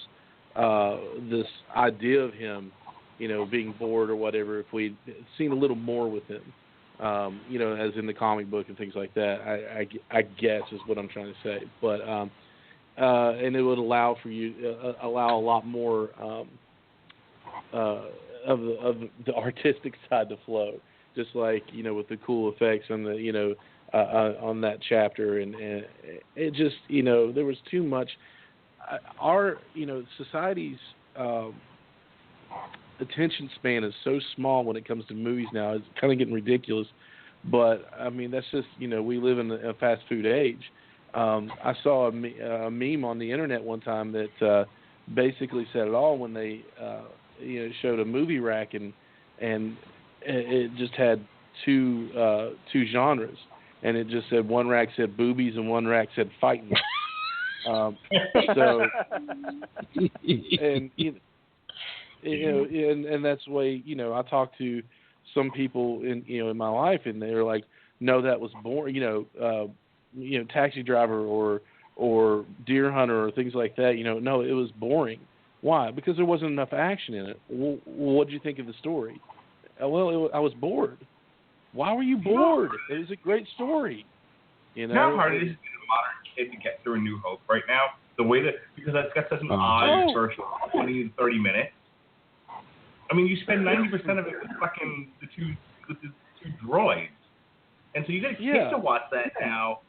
idea of him, being bored or whatever, if we'd seen a little more with him, as in the comic book and things like that. I guess is what I'm trying to say, but and it would allow for you allow a lot more of the artistic side to flow, just like with the cool effects on the on that chapter, and it just there was too much. Our society's attention span is so small when it comes to movies now. It's kind of getting ridiculous, but I mean that's just we live in a fast food age. I saw a meme on the internet one time that basically said it all when they showed a movie rack, and it just had two genres, and it just said one rack said boobies and one rack said fighting. So and and that's the way I talked to some people in my life, and they were like, no, that was boring. Taxi Driver or Deer Hunter or things like that. No, it was boring. Why? Because there wasn't enough action in it. Well, what did you think of the story? Well, I was bored. Why were you bored? It was a great story. How hard it is for a modern kid to get through A New Hope right now? The way that, because that's got such an odd first 20 to 30 minutes. I mean, you spend 90% of it with the two droids, and so you get a kid to watch that now.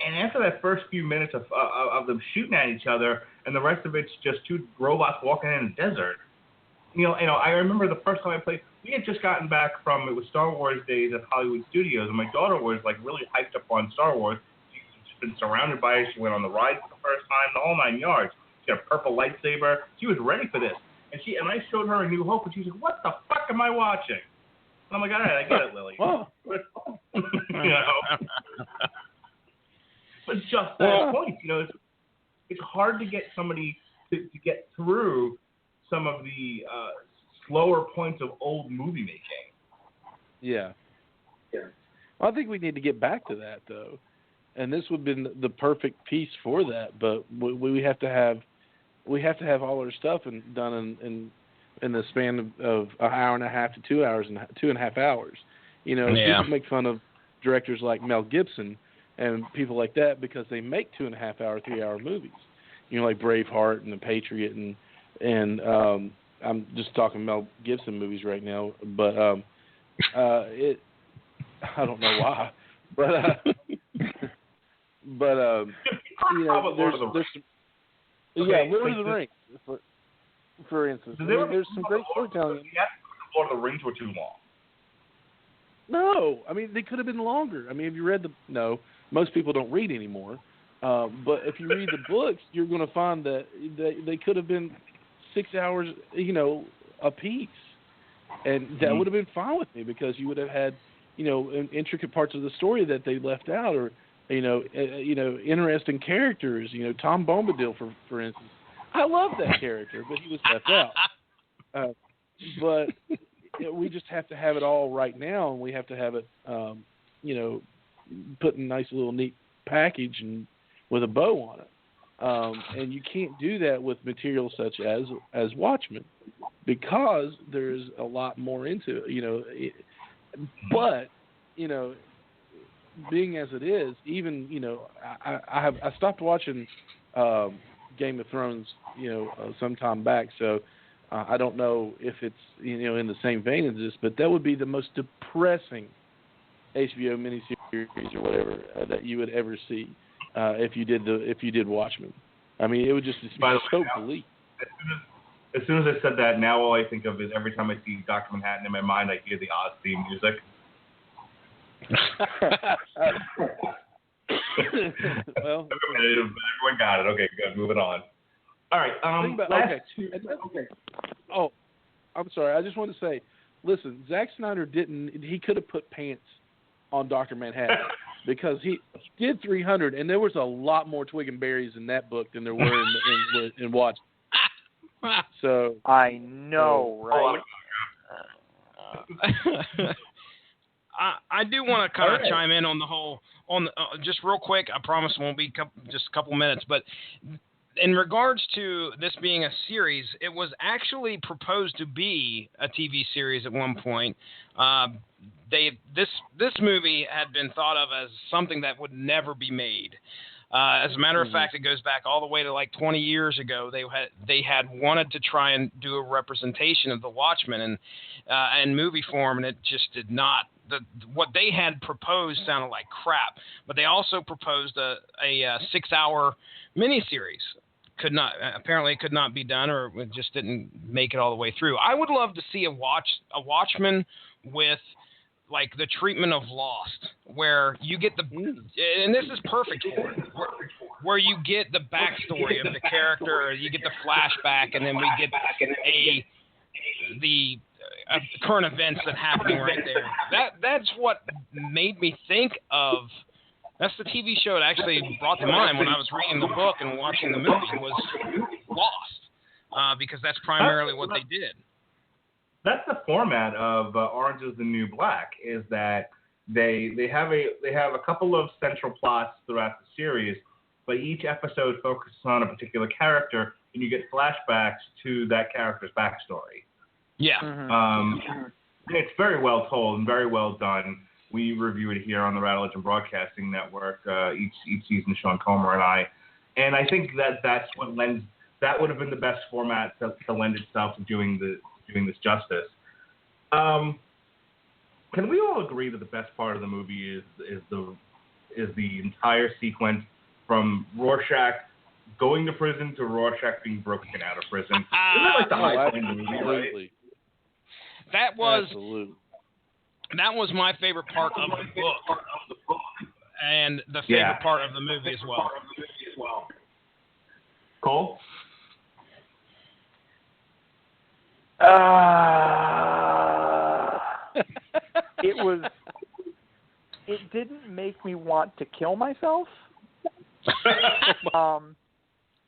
And after that first few minutes of them shooting at each other, and the rest of it's just two robots walking in a desert. I remember the first time I played. We had just gotten back from, it was Star Wars days at Hollywood Studios, and my daughter was like really hyped up on Star Wars. She's just been surrounded by it. She went on the ride for the first time, the whole 9 yards. She had a purple lightsaber. She was ready for this, and I showed her A New Hope, and she was like, "What the fuck am I watching?" And I'm like, "All right, I get it, Lily." But just that point, it's hard to get somebody to get through some of the slower points of old movie making. Yeah. Well, I think we need to get back to that, though, and this would have been the perfect piece for that. But we have to have all our stuff done in the span of an hour and a half to 2 hours and 2.5 hours. People make fun of directors like Mel Gibson and people like that because they make 2.5 hour, 3 hour movies. Like Braveheart and The Patriot, and I'm just talking Mel Gibson movies right now, but I don't know why, but there's some, Lord of the Rings, for instance. There's some great storytelling. Lord of the Rings were too long. No, I mean they could have been longer. I mean, if you read most people don't read anymore. But if you read the books, you're going to find that they could have been 6 hours, a piece, and that would have been fine with me because you would have had, intricate parts of the story that they left out, or interesting characters. Tom Bombadil, for instance, I love that character, but he was left out. But we just have to have it all right now, and we have to have it, put in a nice little neat package and with a bow on it, and you can't do that with material such as Watchmen because there's a lot more into it, But being as it is, even I stopped watching Game of Thrones some time back, so I don't know if it's in the same vein as this, but that would be the most depressing HBO miniseries or whatever that you would ever see if you did Watchmen. I mean, it would just be so bleak. As soon as I said that, now all I think of is every time I see Dr. Manhattan in my mind, I hear the Oz theme music. Well, everyone got it. Okay, good. Moving on. All right. Okay. Oh, I'm sorry. I just want to say, listen, Zack Snyder he could have put pants on Dr. Manhattan because he did 300, and there was a lot more twig and berries in that book than there were in Watchmen. So I know, right? I do want to kind of chime in on the whole, just real quick. I promise it won't be just a couple minutes, but in regards to this being a series, it was actually proposed to be a TV series at one point. This movie had been thought of as something that would never be made. As a matter of fact, it goes back all the way to like 20 years ago. They had wanted to try and do a representation of the Watchmen in movie form, and it just did not. What they had proposed sounded like crap, but they also proposed a 6-hour miniseries. Apparently it could not be done, or it just didn't make it all the way through. I would love to see a Watchmen with like the treatment of Lost, where you get and this is perfect for it, where you get the backstory of the character, you get the flashback, and then we get the current events that are happening right there. That's what made me think of. That's the TV show that actually brought to mind when I was reading the book and watching the movie was Lost, because that's primarily what they did. That's the format of Orange Is the New Black. Is that they have a couple of central plots throughout the series, but each episode focuses on a particular character, and you get flashbacks to that character's backstory. Yeah. It's very well told and very well done. We review it here on the Radulich and Broadcasting Network each season, Sean Comer and I. And I think that's what that would have been the best format to lend itself to doing this justice. Can we all agree that the best part of the movie is the entire sequence from Rorschach going to prison to Rorschach being broken out of prison? Isn't that like the high point of the movie, right? That was my favorite part of the book, and the favorite part of the movie as well. Cole? It didn't make me want to kill myself.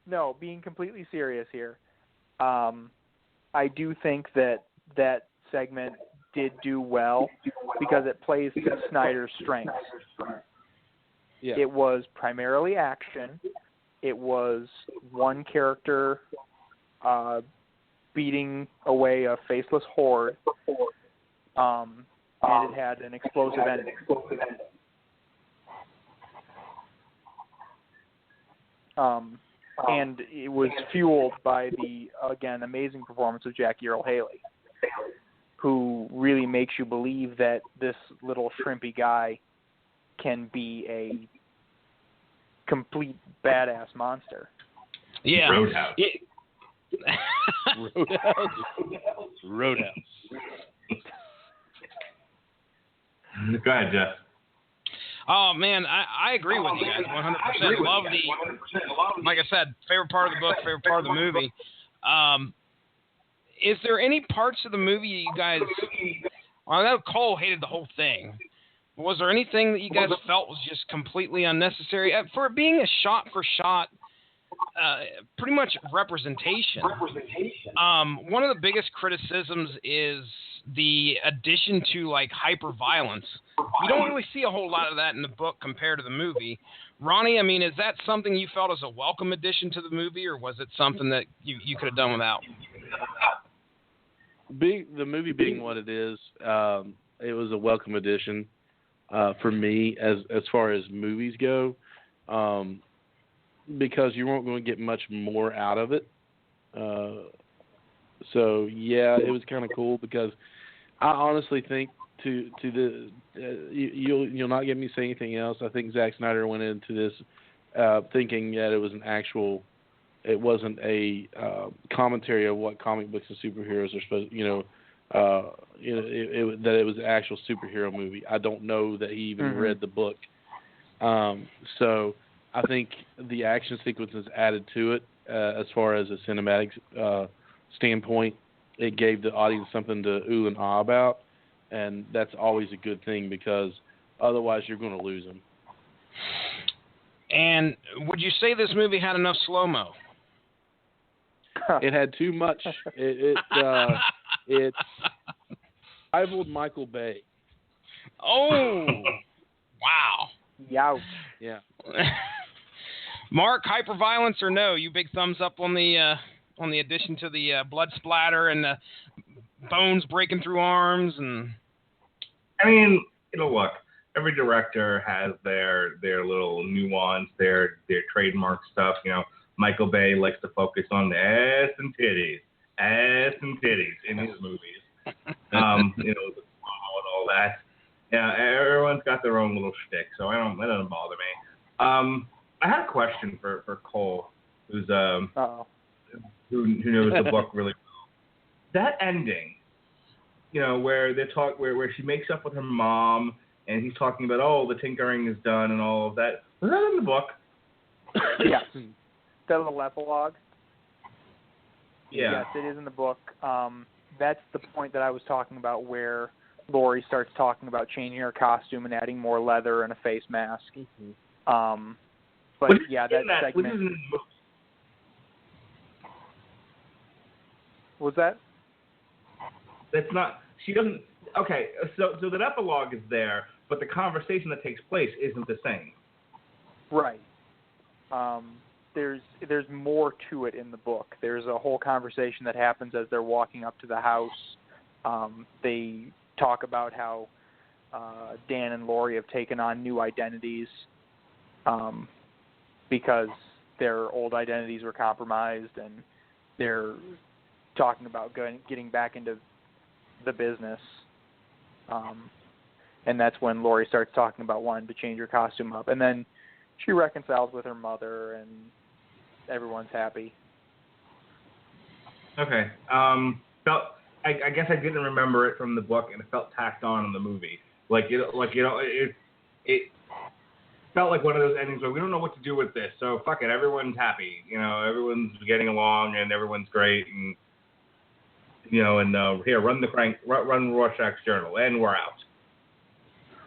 No, being completely serious here. I do think that segment did do well because it plays to Snyder's strengths. Yeah. It was primarily action. It was one character beating away a faceless horde, and it had an explosive ending. And it was fueled by the, again, amazing performance of Jackie Earle Haley, who really makes you believe that this little shrimpy guy can be a complete badass monster. Yeah. Roadhouse. Roadhouse. Go ahead, Jeff. Oh man, I agree with you guys 100%. Love like I said, favorite part of the book, favorite part of the movie. Is there any parts of the movie you guys? I know Cole hated the whole thing. Was there anything that you guys felt was just completely unnecessary for it being a shot-for-shot, pretty much representation? One of the biggest criticisms is the addition to like hyper-violence. You don't really see a whole lot of that in the book compared to the movie. Ronnie, I mean, is that something you felt as a welcome addition to the movie, or was it something that you could have done without? The movie being what it is, it was a welcome addition for me as far as movies go, because you weren't going to get much more out of it. So yeah, it was kind of cool because I honestly think you'll not get me to say anything else. I think Zack Snyder went into this thinking that it was it wasn't a commentary of what comic books and superheroes are supposed, that it was an actual superhero movie. I don't know that he even read the book So I think the action sequences added to it as far as a cinematic standpoint. It gave the audience something to ooh and ah about, and that's always a good thing because otherwise you're going to lose them. And would you say this movie had enough slow-mo? It had too much. It rivaled Michael Bay. Oh, wow. Youch. Yeah. Mark, hyperviolence or no? You big thumbs up on the addition to the blood splatter and the bones breaking through arms and. I mean, look. Every director has their little nuance, their trademark stuff. Michael Bay likes to focus on the ass and titties in his movies. The small and all that. Yeah, everyone's got their own little shtick, so that doesn't bother me. I had a question for Cole, who knows the book really well. That ending, where they talk, where she makes up with her mom. And he's talking about, the tinkering is done and all of that. Was that in the book? Yes. That little epilogue? Yeah. Yes, it is in the book. That's the point that I was talking about where Laurie starts talking about changing her costume and adding more leather and a face mask. Mm-hmm. But, yeah, that segment... Was that? That's not... She doesn't... Okay, so that epilogue is there, but the conversation that takes place isn't the same. Right. There's more to it in the book. There's a whole conversation that happens as they're walking up to the house. They talk about how Dan and Laurie have taken on new identities because their old identities were compromised, and they're talking about getting back into the business. And that's when Laurie starts talking about wanting to change her costume up. And then she reconciles with her mother, and everyone's happy. Okay. I guess I didn't remember it from the book, and it felt tacked on in the movie. It felt like one of those endings where we don't know what to do with this, so fuck it, everyone's happy. Everyone's getting along, and everyone's great, and here, run the crank, run Rorschach's journal, and we're out.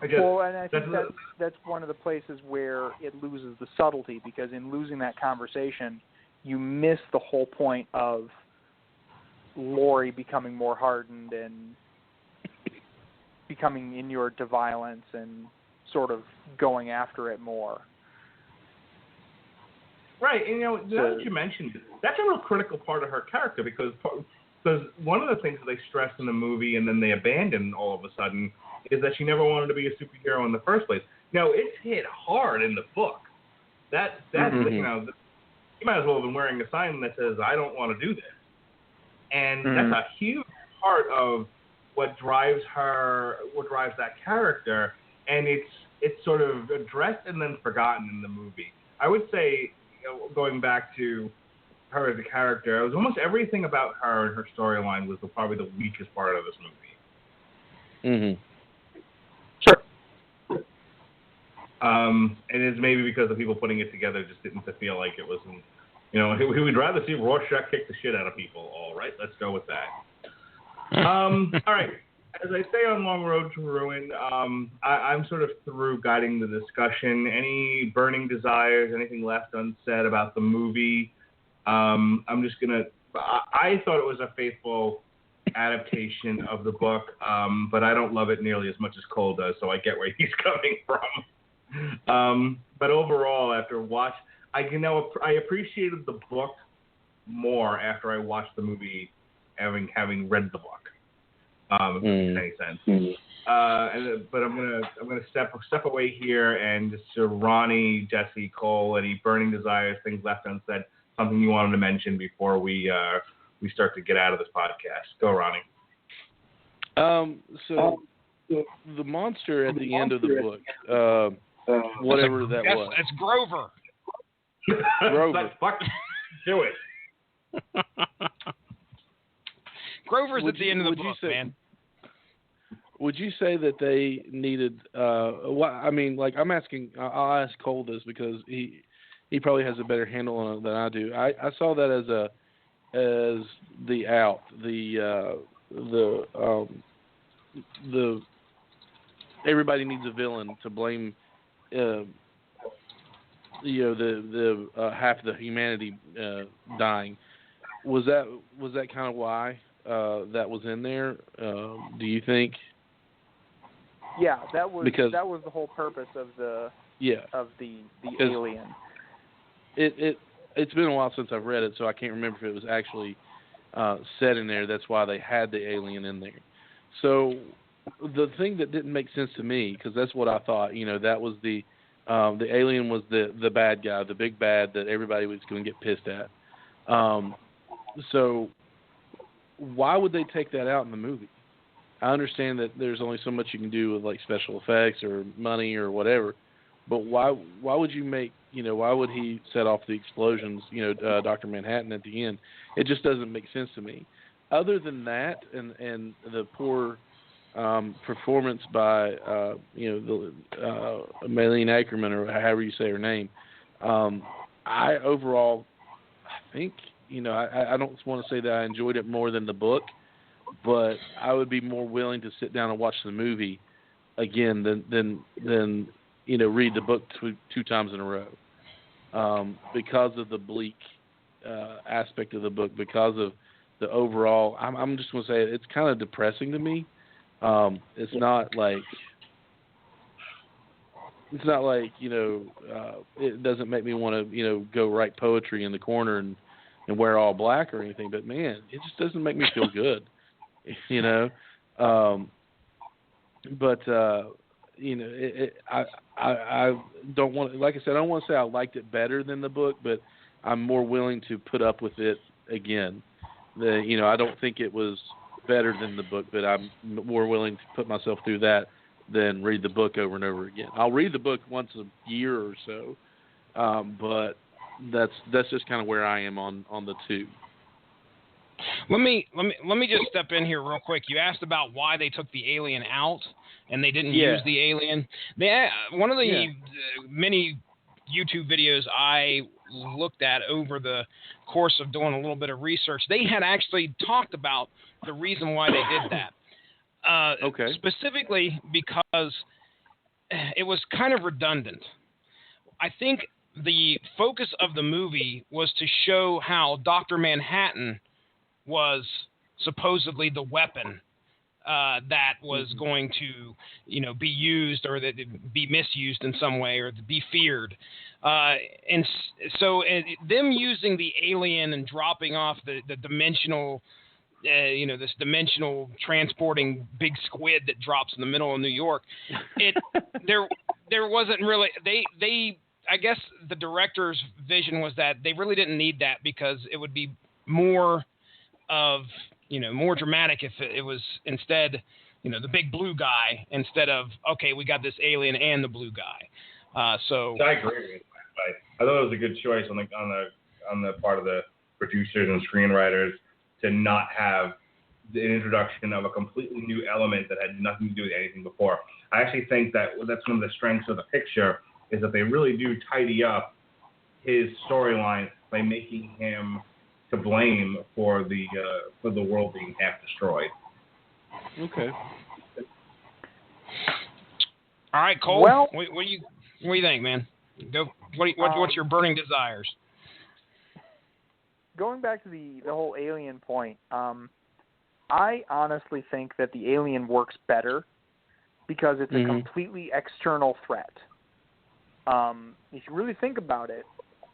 And I think that's one of the places where it loses the subtlety, because in losing that conversation, you miss the whole point of Laurie becoming more hardened and becoming inured to violence and sort of going after it more. Right, and now that you mentioned it, that's a real critical part of her character, because one of the things that they stress in the movie and then they abandon all of a sudden is that she never wanted to be a superhero in the first place. It's hit hard in the book. That's you might as well have been wearing a sign that says, "I don't want to do this." And that's a huge part of what drives that character, and it's sort of addressed and then forgotten in the movie. I would say, going back to her as a character, it was almost everything about her and her storyline was probably the weakest part of this movie. Mm-hmm. Sure. And it's maybe because the people putting it together just didn't feel like it wasn't, we'd rather see Rorschach kick the shit out of people. All right, let's go with that. All right. As I say on Long Road to Ruin, I'm sort of through guiding the discussion. Any burning desires, anything left unsaid about the movie? I'm just going to... I thought it was a faithful adaptation of the book, but I don't love it nearly as much as Cole does, so I get where he's coming from. But overall, after I appreciated the book more after I watched the movie, having read the book. If it makes any sense. But I'm gonna step away here and just to Ronnie, Jesse, Cole, any burning desires, things left unsaid, something you wanted to mention before we start to get out of this podcast. Go, Ronnie. So the monster at the end of the book, whatever that was. It's Grover. Grover. Fucking do it. Grover's at the end of the book, man. would you say that they needed? I mean, like I'm asking. I'll ask Cole this because he probably has a better handle on it than I do. I saw that as the out, the everybody needs a villain to blame. The half of the humanity dying. Was that kind of why that was in there? Do you think? Yeah, that was the whole purpose of the alien. It's been a while since I've read it, so I can't remember if it was actually said in there. That's why they had the alien in there. So the thing that didn't make sense to me, because that's what I thought. That was the alien was the bad guy, the big bad that everybody was going to get pissed at. So why would they take that out in the movie? I understand that there's only so much you can do with like special effects or money or whatever, but why would you make, why would he set off the explosions, Dr. Manhattan at the end? It just doesn't make sense to me. Other than that and the poor performance by Malene Ackerman, or however you say her name, I think I don't want to say that I enjoyed it more than the book, but I would be more willing to sit down and watch the movie again than read the book two times in a row, because of the bleak aspect of the book, because of the overall. I'm just going to say it's kind of depressing to me. It's not like it doesn't make me want to go write poetry in the corner and wear all black or anything, but man, it just doesn't make me feel good. I don't want, like I said, I don't want to say I liked it better than the book, but I'm more willing to put up with it again. I don't think it was better than the book, but I'm more willing to put myself through that than read the book over and over again. I'll read the book once a year or so, but that's just kind of where I am on the two. Let me just step in here real quick. You asked about why they took the alien out and they didn't use the alien. One of the many YouTube videos I looked at over the course of doing a little bit of research, they had actually talked about the reason why they did that. Okay. Specifically because it was kind of redundant. I think the focus of the movie was to show how Dr. Manhattan was supposedly the weapon that was going to, be used or that be misused in some way or to be feared. And so them using the alien and dropping off the dimensional, this dimensional transporting big squid that drops in the middle of New York, there wasn't really, I guess the director's vision was that they really didn't need that because it would be more dramatic if it was instead, the big blue guy instead of, okay, we got this alien and the blue guy. So I agree with that. I thought it was a good choice on the part of the producers and screenwriters to not have the introduction of a completely new element that had nothing to do with anything before. I actually think that that's one of the strengths of the picture is that they really do tidy up his storyline by making him to blame for the world being half destroyed. Okay. All right, Cole. Well, what do you think, man? What's your burning desires? Going back to the whole alien point, I honestly think that the alien works better because it's a completely external threat. If you really think about it,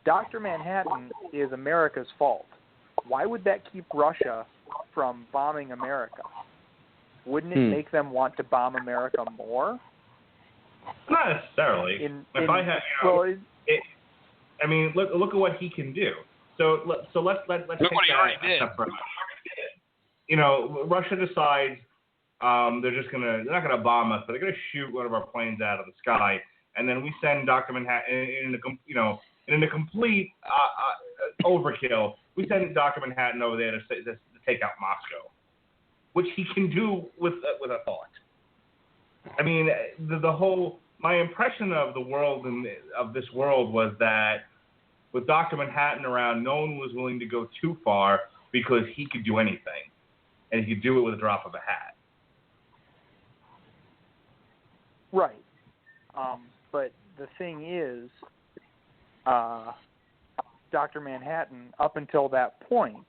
Dr. Manhattan is America's fault. Why would that keep Russia from bombing America? Wouldn't it make them want to bomb America more? Not necessarily. Look at what he can do. So let's take that. Russia decides they're not gonna bomb us, but they're gonna shoot one of our planes out of the sky, and then we send Dr. Manhattan in a complete overkill. We send Dr. Manhattan over there to take out Moscow, which he can do with a thought. I mean, the whole, my impression of the world of this world was that with Dr. Manhattan around, no one was willing to go too far because he could do anything, and he could do it with a drop of a hat. Right. But the thing is, Dr. Manhattan, up until that point,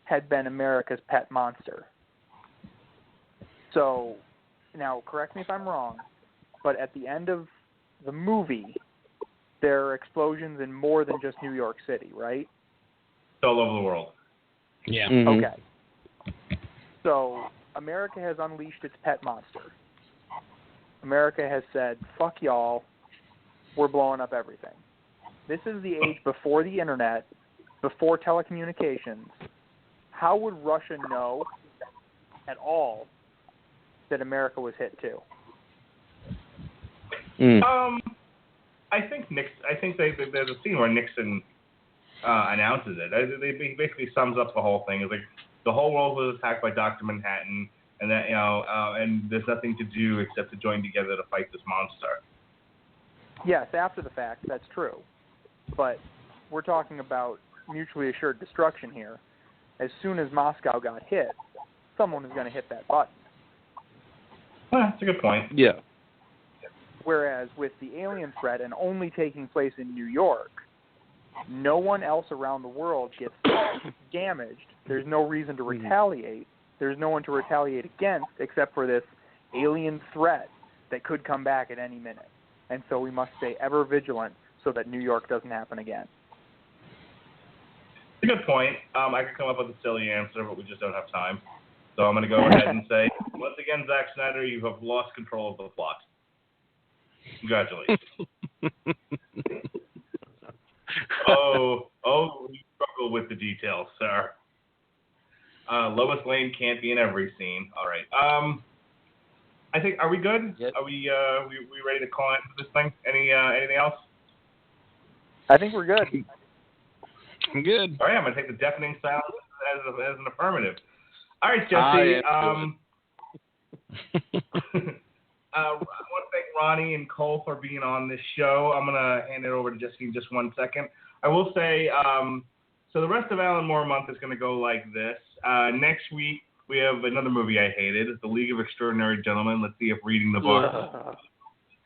had been America's pet monster. So, now, correct me if I'm wrong, but at the end of the movie, there are explosions in more than just New York City, right? It's all over the world. Yeah. Mm-hmm. Okay. So, America has unleashed its pet monster. America has said, fuck y'all, we're blowing up everything. This is the age before the internet, before telecommunications. How would Russia know at all that America was hit too? I think there's a scene where Nixon announces it. He basically sums up the whole thing. It's like the whole world was attacked by Dr. Manhattan, and that and there's nothing to do except to join together to fight this monster. Yes, after the fact, that's true. But we're talking about mutually assured destruction here. As soon as Moscow got hit, someone is going to hit that button. That's a good point. Yeah. Whereas with the alien threat and only taking place in New York, no one else around the world gets damaged. There's no reason to retaliate. There's no one to retaliate against except for this alien threat that could come back at any minute. And so we must stay ever vigilant so that New York doesn't happen again. It's a good point. I could come up with a silly answer, but we just don't have time. So I'm going to go ahead and say, once again, Zack Snyder, you have lost control of the plot. Congratulations. You struggle with the details, sir. Lois Lane can't be in every scene. All right. I think, are we good? Yep. Are we ready to call into this thing? Anything else? I think we're good. I'm good. All right, I'm going to take the deafening silence as an affirmative. All right, Jesse. I want to thank Ronnie and Cole for being on this show. I'm going to hand it over to Jesse in just 1 second. I will say, so the rest of Alan Moore month is going to go like this. Next week, we have another movie I hated. It's The League of Extraordinary Gentlemen. Let's see if reading the book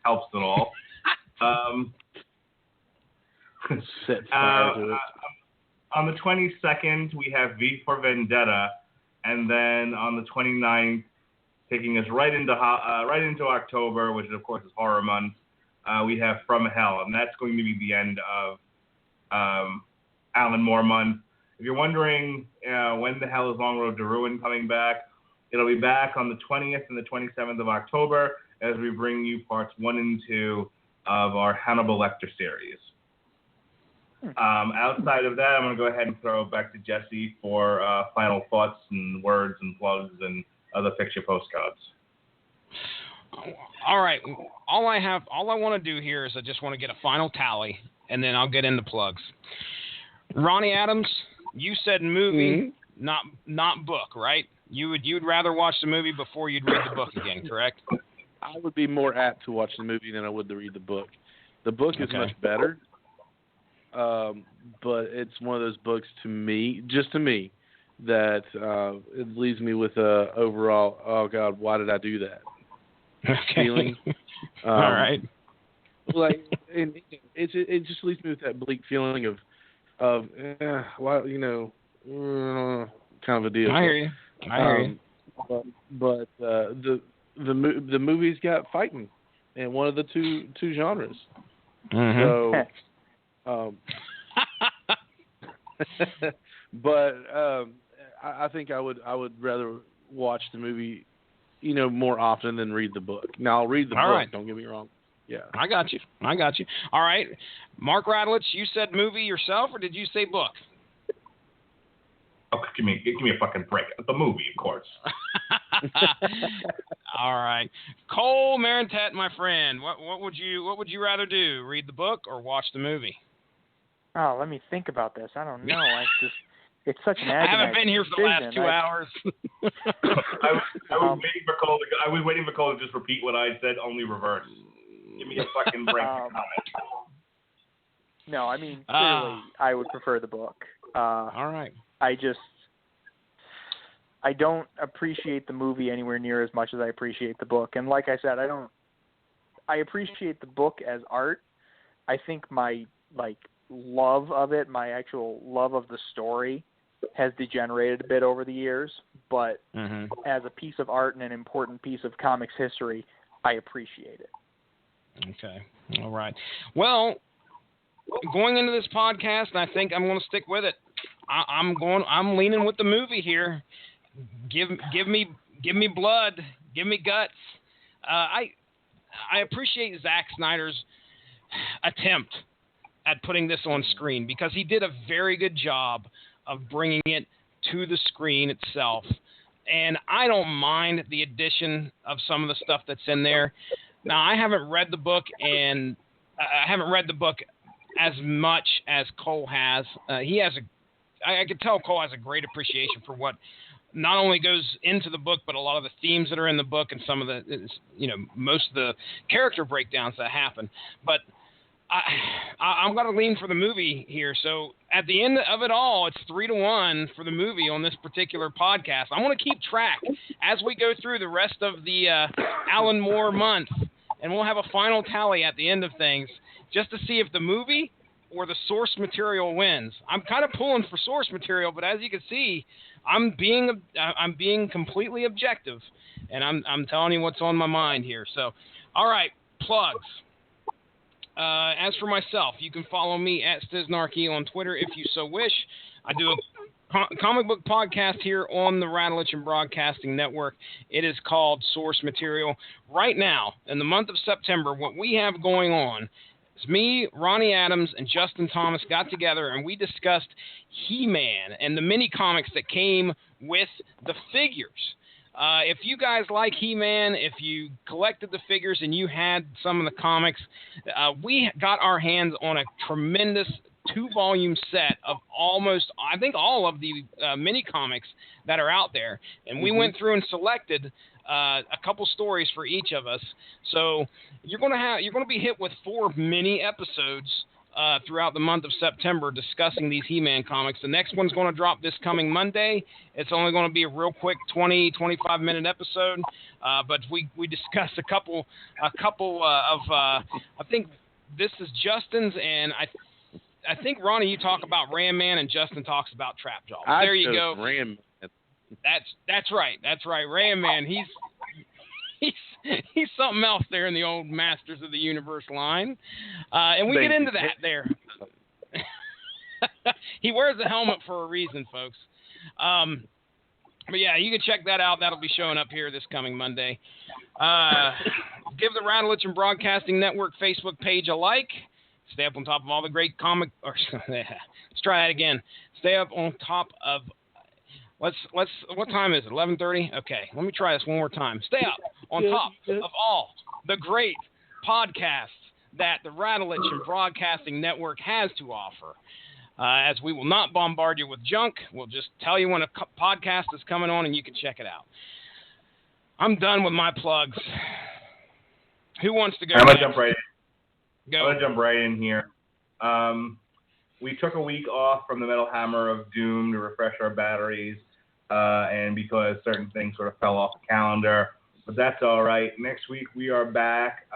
helps at all. On the 22nd, we have V for Vendetta. And then on the 29th, taking us right into October, which of course is horror month, we have From Hell, and that's going to be the end of Alan Moore month. If you're wondering when the hell is Long Road to Ruin coming back, it'll be back on the 20th and the 27th of October as we bring you parts 1 and 2 of our Hannibal Lecter series. Outside of that, I'm going to go ahead and throw it back to Jesse for final thoughts and words and plugs and other picture postcards. All right. All I want to do here is I just want to get a final tally, and then I'll get into plugs. Ronnie Adams, you said movie, not book, right? You'd rather watch the movie before you'd read the book again, correct? I would be more apt to watch the movie than I would to read the book. The book is much better, but it's one of those books just to me, that it leaves me with a overall, oh God, why did I do that? Feeling. All right. Like it just leaves me with that bleak feeling of why, kind of a deal. I hear you. But the movie's got fighting in one of the two genres. Mm-hmm. So, but I think I would rather watch the movie, more often than read the book. Now I'll read the book. Right. Don't get me wrong. Yeah. I got you. All right. Mark Radulich, you said movie yourself, or did you say book? Oh, give me a fucking break. The movie, of course. All right. Cole Marentette, my friend, what would you rather do? Read the book or watch the movie? Oh, let me think about this. I don't know. It's such an I agonizing haven't been here for the last 2 hours. I was waiting for Cole to just repeat what I said, only reverse. Give me a fucking break. No, I mean, clearly, I would prefer the book. All right. I don't appreciate the movie anywhere near as much as I appreciate the book. And like I said, I appreciate the book as art. I think my, love of it, my actual love of the story has degenerated a bit over the years. But as a piece of art and an important piece of comics history, I appreciate it. Okay. All right. Well, going into this podcast, I think I'm going to stick with it. I'm leaning with the movie here. Give me blood. Give me guts. I appreciate Zack Snyder's attempt at putting this on screen because he did a very good job of bringing it to the screen itself. And I don't mind the addition of some of the stuff that's in there. Now, I haven't read the book, and I haven't read the book as much as Cole has. I could tell Cole has a great appreciation for what not only goes into the book, but a lot of the themes that are in the book and some of the, most of the character breakdowns that happen. But I'm going to lean for the movie here. So at the end of it all, it's 3-1 for the movie on this particular podcast. I want to keep track as we go through the rest of the Alan Moore month, and we'll have a final tally at the end of things just to see if the movie or the source material wins. I'm kind of pulling for source material, but as you can see, I'm being completely objective, and I'm telling you what's on my mind here. So, all right, plugs. As for myself, you can follow me at Stiznarchy on Twitter if you so wish. I do a comic book podcast here on the Radulich and Broadcasting Network. It is called Source Material. Right now, in the month of September, what we have going on is me, Ronnie Adams, and Justin Thomas got together and we discussed He-Man and the mini comics that came with the figures. If you guys like He-Man, if you collected the figures and you had some of the comics, we got our hands on a tremendous 2-volume set of almost, I think, all of the mini comics that are out there. And we went through and selected a couple stories for each of us. So you're going to be hit with 4 mini episodes throughout the month of September discussing these He-Man comics. The next one's going to drop this coming Monday. It's only going to be a real quick 20-25 minute episode, but we discussed a couple of I think this is Justin's, and I think Ronnie, you talk about Ram Man, and Justin talks about Trap Jaws. There you go. Ram. That's right. Ram Man. He's something else there in the old Masters of the Universe line. And we get into that there. He wears a helmet for a reason, folks. But yeah, you can check that out. That'll be showing up here this coming Monday. Give the Radulich and Broadcasting Network Facebook page a like. Stay up on top of all the great comic. Let's try that again. Stay up on top of. What time is it? 11:30. Okay, let me try this one more time. Stay up on top of all the great podcasts that the Radulich and Broadcasting Network has to offer. As we will not bombard you with junk, we'll just tell you when a podcast is coming on, and you can check it out. I'm done with my plugs. Who wants to go? I'm gonna jump right in. Go. I'm gonna jump right in here. We took a week off from the Metal Hammer of Doom to refresh our batteries, and because certain things sort of fell off the calendar, but that's all right. Next week we are back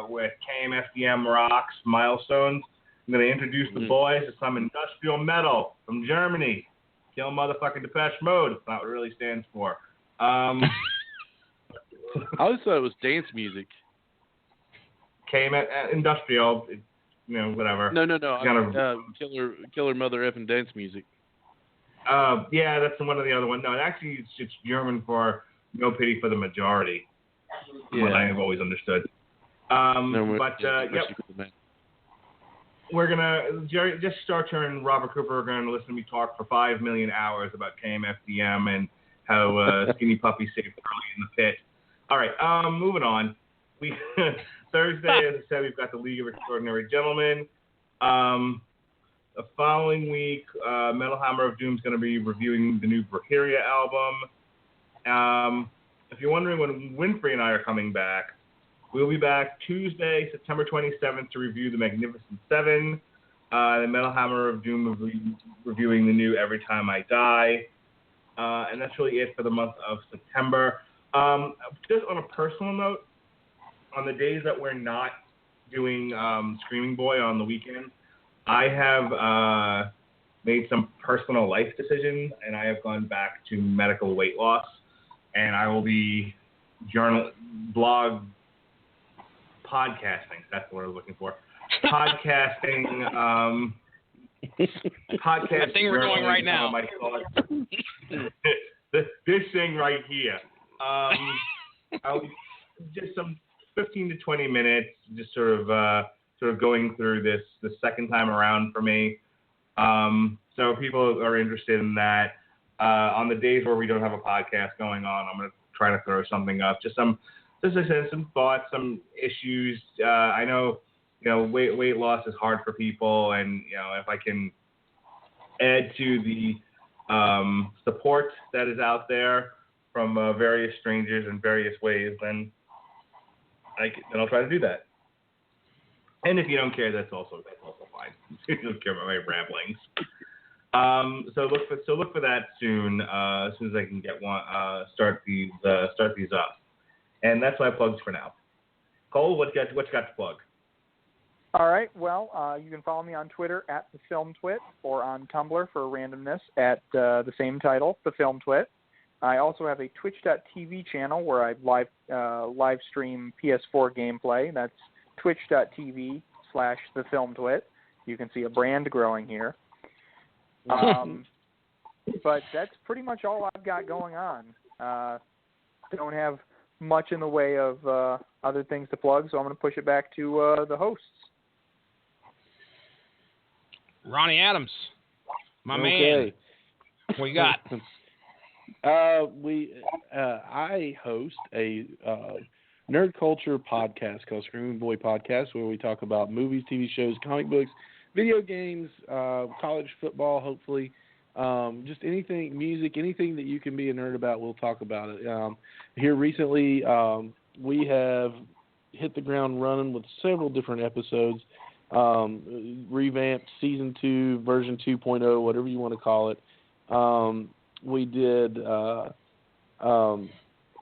with KMFDM Rocks Milestones. I'm going to introduce the boys to some industrial metal from Germany. Kill motherfucking Depeche Mode. That's not what it really stands for. I always thought it was dance music. Industrial, whatever. No. Killer Mother effing dance music. Yeah, that's one of the other ones. No, actually, it's German for No Pity for the Majority. Yeah. What I have always understood. Yep. We're going to, just Starcher and Robert Cooper are going to listen to me talk for 5 million hours about KMFDM and how Skinny Puppy saved Charlie in the pit. All right, moving on. Thursday, as I said, we've got the League of Extraordinary Gentlemen. The following week, Metal Hammer of Doom is going to be reviewing the new Valkyria album. If you're wondering when Winfrey and I are coming back, we'll be back Tuesday, September 27th to review The Magnificent Seven. The Metal Hammer of Doom will be reviewing the new Every Time I Die. And that's really it for the month of September. Just on a personal note, on the days that we're not doing Screaming Boy on the weekend, I have made some personal life decisions, and I have gone back to medical weight loss, and I will be podcasting. That's what I was looking for. Podcasting. Podcast. That thing we're doing right now. This thing right here. I'll be just some 15 to 20 minutes, just sort of going through this the second time around for me. So if people are interested in that, on the days where we don't have a podcast going on, I'm going to try to throw something up. Just some thoughts, some issues. I know, weight loss is hard for people, and if I can add to the support that is out there from various strangers in various ways, then I'll try to do that. And if you don't care, that's also fine. You don't care about my ramblings. So look for that soon. As soon as I can get one, start these up. And that's my plugs for now. Cole, what you got to plug? All right. Well, you can follow me on Twitter at @TheFilmTwit or on Tumblr for randomness at the same title, TheFilmTwit. I also have a Twitch.tv channel where I live stream PS4 gameplay. That's twitch.tv/TheFilmTwit. You can see a brand growing here. But that's pretty much all I've got going on. Don't have much in the way of other things to plug, so I'm going to push it back to the hosts. Ronnie Adams, my man. What you got? I host a nerd culture podcast called Screaming Boy Podcast, where we talk about movies, TV shows, comic books, video games, college football, hopefully. Just anything, music, anything that you can be a nerd about, we'll talk about it. Here recently, we have hit the ground running with several different episodes, revamped season 2, version 2.0, whatever you want to call it. We did,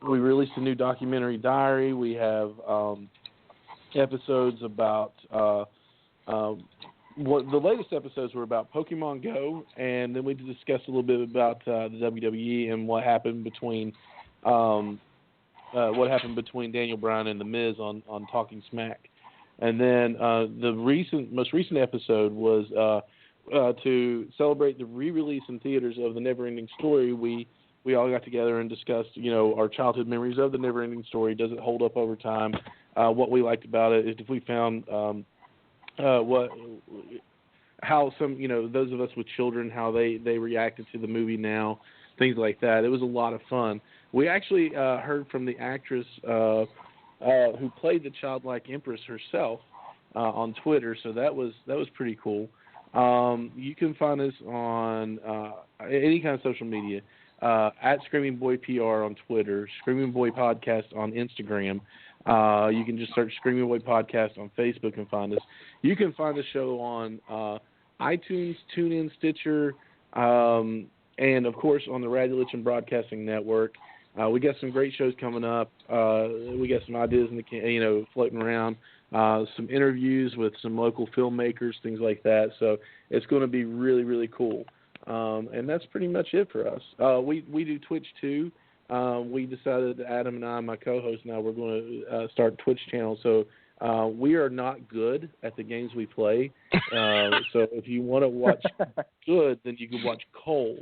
we released a new documentary diary. We have episodes about, the latest episodes were about Pokemon Go, and then we discussed a little bit about the WWE and what happened between Daniel Bryan and The Miz on Talking Smack. And then the most recent episode was to celebrate the re-release in theaters of The Neverending Story. We all got together and discussed, our childhood memories of The Neverending Story. Does it hold up over time? What we liked about it is if we found how some, those of us with children, how they reacted to the movie now, things like that. It was a lot of fun. We actually heard from the actress who played the childlike Empress herself on Twitter, so that was pretty cool. You can find us on any kind of social media, at Screaming Boy PR on Twitter, Screaming Boy Podcast on Instagram. You can just search Screaming Boy Podcast on Facebook and find us. You can find the show on iTunes, TuneIn, Stitcher, and, of course, on the Radulich and Broadcasting Network. We got some great shows coming up. We got some ideas floating around. Some interviews with some local filmmakers, things like that. So it's going to be really, really cool. And that's pretty much it for us. We do Twitch too. We decided, Adam and I, my co-host now, we're going to start a Twitch channel. So we are not good at the games we play. So if you want to watch good, then you can watch Cole.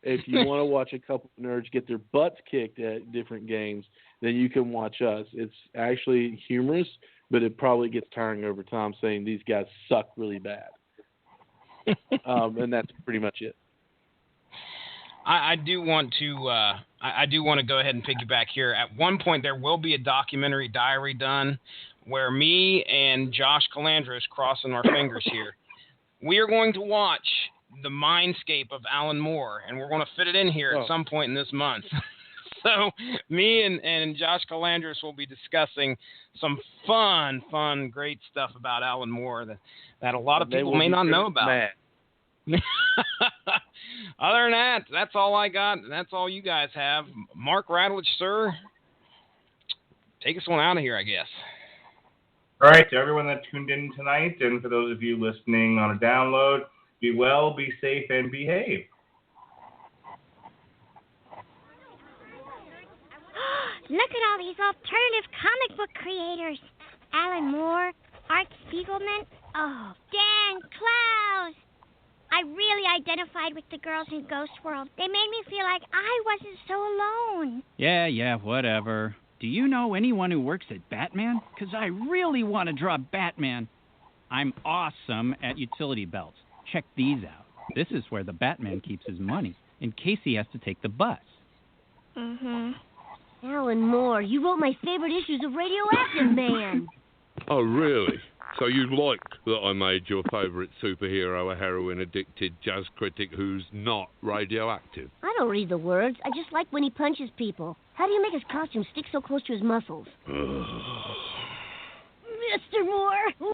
If you want to watch a couple of nerds get their butts kicked at different games, then you can watch us. It's actually humorous, but it probably gets tiring over time saying these guys suck really bad. And that's pretty much it. I do want to go ahead and piggyback here. At one point, there will be a documentary diary done where me and Josh Calandra is crossing our fingers here. we are going to watch The Mindscape of Alan Moore, and we're going to fit it in here at some point in this month. So me and Josh Calandris will be discussing some fun, great stuff about Alan Moore that a lot of people may not know about. Other than that, that's all I got. That's all you guys have. Mark Radulich, sir, take us on out of here, I guess. All right, to everyone that tuned in tonight, and for those of you listening on a download, be well, be safe, and behave. Look at all these alternative comic book creators. Alan Moore, Art Spiegelman, Dan Clowes. I really identified with the girls in Ghost World. They made me feel like I wasn't so alone. Yeah, whatever. Do you know anyone who works at Batman? Because I really want to draw Batman. I'm awesome at utility belts. Check these out. This is where the Batman keeps his money, in case he has to take the bus. Mm-hmm. Alan Moore, you wrote my favorite issues of Radioactive Man. Oh, really? So you like that I made your favourite superhero a heroin-addicted jazz critic who's not radioactive? I don't read the words. I just like when he punches people. How do you make his costume stick so close to his muscles? Mr. Moore,